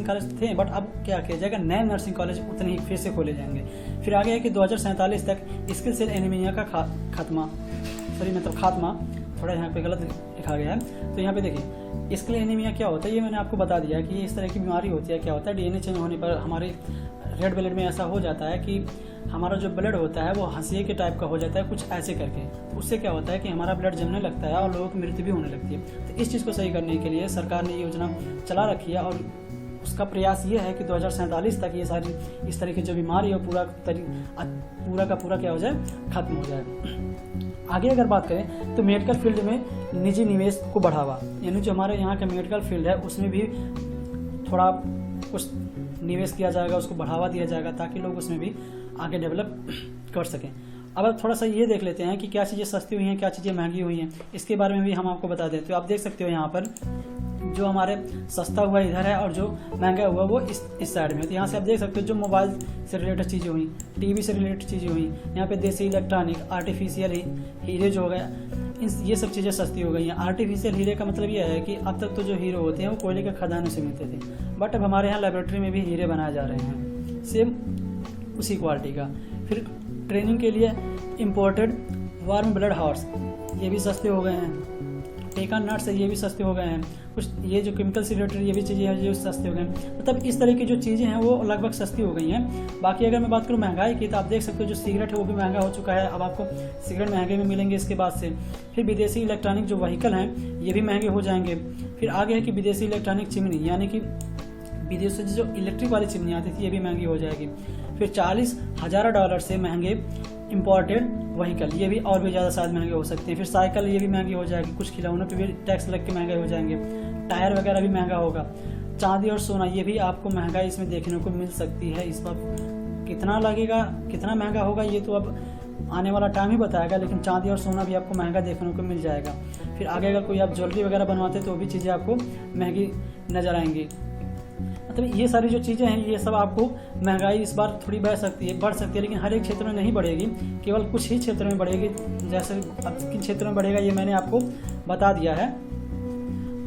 कॉलेज थे, बट अब क्या किया जाएगा, नए नर्सिंग कॉलेज उतने ही फिर से खोले जाएंगे। फिर आगे है कि 2047 तक स्किल सेल एनीमिया का खात्मा, थोड़ा यहाँ पे गलत लिखा गया है। तो यहाँ पे देखिए स्किल एनीमिया क्या होता है, ये मैंने आपको बता दिया कि ये इस तरह की बीमारी होती है। क्या होता है, डीएनए चेंज होने पर हमारे रेड ब्लड में ऐसा हो जाता है कि हमारा जो ब्लड होता है वो हंसिए के टाइप का हो जाता है, कुछ ऐसे करके। तो उससे क्या होता है कि हमारा ब्लड जमने लगता है और लोगों की मृत्यु भी होने लगती है। तो इस चीज़ को सही करने के लिए सरकार ने ये योजना चला रखी है और उसका प्रयास ये है कि 2047 तक ये सारी इस तरह की जो बीमारी है पूरा का पूरा क्या हो जाए, खत्म हो जाए। आगे अगर बात करें तो मेडिकल फील्ड में निजी निवेश को बढ़ावा, यानी जो हमारे यहाँ का मेडिकल फील्ड है उसमें भी थोड़ा कुछ निवेश किया जाएगा, उसको बढ़ावा दिया जाएगा ताकि लोग उसमें भी आगे डेवलप कर सकें। अब थोड़ा सा ये देख लेते हैं कि क्या चीज़ें सस्ती हुई हैं, क्या चीज़ें महंगी हुई हैं, इसके बारे में भी हम आपको बता दें। तो आप देख सकते हो यहाँ पर जो हमारे सस्ता हुआ इधर है और जो महंगा हुआ वो इस साइड में। तो यहाँ से आप देख सकते हो जो मोबाइल से रिलेटेड चीज़ें हुई, टीवी से रिलेटेड चीज़ें हुई, यहाँ पे देसी इलेक्ट्रॉनिक, आर्टिफिशियल हीरे जो हो गया, ये सब चीज़ें सस्ती हो गई हैं। आर्टिफिशियल हीरे का मतलब ये है कि अब तक तो जो हीरो होते हैं वो कोयले के खदानों से मिलते थे, बट अब हमारे यहाँ लेबोरेटरी में भी हीरे बनाए जा रहे हैं सेम उसी क्वालिटी का। फिर ट्रेनिंग के लिए इम्पोर्टेड वार्म ब्लड हॉर्स, ये भी सस्ते हो गए हैं। पेकान नट्स है, ये भी सस्ते हो गए हैं। कुछ ये जो केमिकल से रिलेटेड ये भी चीज़ें हैं ये सस्ते हो गए हैं। मतलब इस तरह की जो चीज़ें हैं वो लगभग सस्ती हो गई हैं। बाकी अगर मैं बात करूँ महंगाई की तो आप देख सकते हो जो सिगरेट है वो भी महंगा हो चुका है, अब आपको सिगरेट महंगे में मिलेंगे इसके बाद से। फिर विदेशी इलेक्ट्रॉनिक जो व्हीकल हैं ये भी महंगे हो जाएंगे। फिर आगे है कि विदेशी इलेक्ट्रॉनिक चिमनी, यानी कि विदेश से जो इलेक्ट्रिक वाली चिमनी आती थी ये भी महंगी हो जाएगी। फिर $40,000 से महंगे इंपोर्टेड व्हीकल, ये भी और भी ज़्यादा शायद महंगे हो सकते हैं। फिर साइकिल ये भी महंगी हो जाएगी, कुछ खिलौनों पे भी टैक्स लग के महंगे हो जाएंगे। टायर वगैरह भी महंगा होगा। चांदी और सोना ये भी आपको महंगाई इसमें देखने को मिल सकती है। इस पर कितना लगेगा, कितना महंगा होगा ये तो अब आने वाला टाइम ही बताएगा, लेकिन चांदी और सोना भी आपको महंगा देखने को मिल जाएगा। फिर आगे अगर कोई आप ज्वेलरी वगैरह बनवाते तो वो भी चीज़ें आपको महंगी नज़र आएंगी। मतलब ये सारी जो चीज़ें हैं ये सब आपको महंगाई इस बार थोड़ी बढ़ सकती है, लेकिन हर एक क्षेत्र में नहीं बढ़ेगी, केवल कुछ ही क्षेत्रों में बढ़ेगी। जैसे अब किन क्षेत्रों में बढ़ेगा ये मैंने आपको बता दिया है।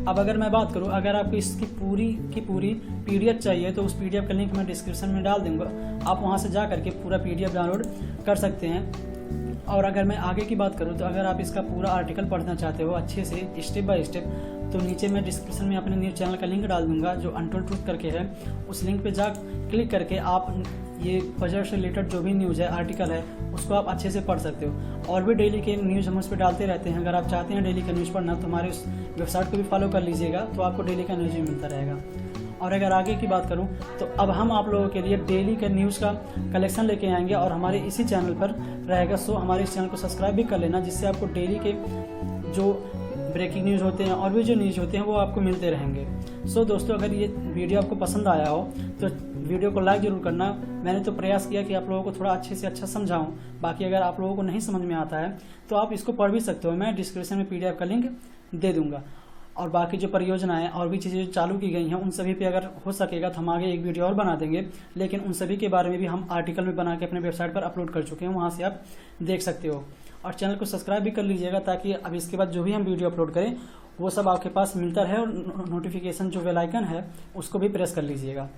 अब अगर मैं बात करूँ, अगर आपको इसकी पूरी PDF चाहिए तो उस PDF का लिंक मैं डिस्क्रिप्शन में डाल दूँगा, आप वहाँ से जा करके पूरा PDF डाउनलोड कर सकते हैं। और अगर मैं आगे की बात करूँ तो अगर आप इसका पूरा आर्टिकल पढ़ना चाहते हो अच्छे से स्टेप बाय स्टेप तो नीचे मैं डिस्क्रिप्शन में अपने न्यूज़ चैनल का लिंक डाल दूंगा जो अनटोल्ड ट्रूथ करके है। उस लिंक पे जा क्लिक करके आप ये बजट से रिलेटेड जो भी न्यूज़ है, आर्टिकल है, उसको आप अच्छे से पढ़ सकते हो। और भी डेली के न्यूज़ हम उस पर डालते रहते हैं। अगर आप चाहते हैं डेली का न्यूज़ पढ़ना तो हमारे उस वेबसाइट को भी फॉलो कर लीजिएगा, तो आपको डेली का न्यूज़ भी मिलता रहेगा। और अगर आगे की बात करूं तो अब हम आप लोगों के लिए डेली के न्यूज़ का कलेक्शन लेके आएंगे और हमारे इसी चैनल पर रहेगा। सो हमारे इस चैनल को सब्सक्राइब भी कर लेना, जिससे आपको डेली के जो ब्रेकिंग न्यूज़ होते हैं और भी जो न्यूज़ होते हैं वो आपको मिलते रहेंगे। सो दोस्तों, अगर ये वीडियो आपको पसंद आया हो तो वीडियो को लाइक ज़रूर करना। मैंने तो प्रयास किया कि आप लोगों को थोड़ा अच्छे से अच्छा समझाऊं। बाकी अगर आप लोगों को नहीं समझ में आता है तो आप इसको पढ़ भी सकते हो। मैं डिस्क्रिप्शन में PDF का लिंक दे दूंगा। और बाकी जो परियोजनाएं और भी चीज़ें जो चालू की गई हैं उन सभी पे अगर हो सकेगा तो हम आगे एक वीडियो और बना देंगे। लेकिन उन सभी के बारे में भी हम आर्टिकल में बना के अपने वेबसाइट पर अपलोड कर चुके हैं, वहाँ से आप देख सकते हो। और चैनल को सब्सक्राइब भी कर लीजिएगा, ताकि अब इसके बाद जो भी हम वीडियो अपलोड करें वो सब आपके पास मिलता रहे। और नोटिफिकेशन जो बेल आइकन है उसको भी प्रेस कर लीजिएगा।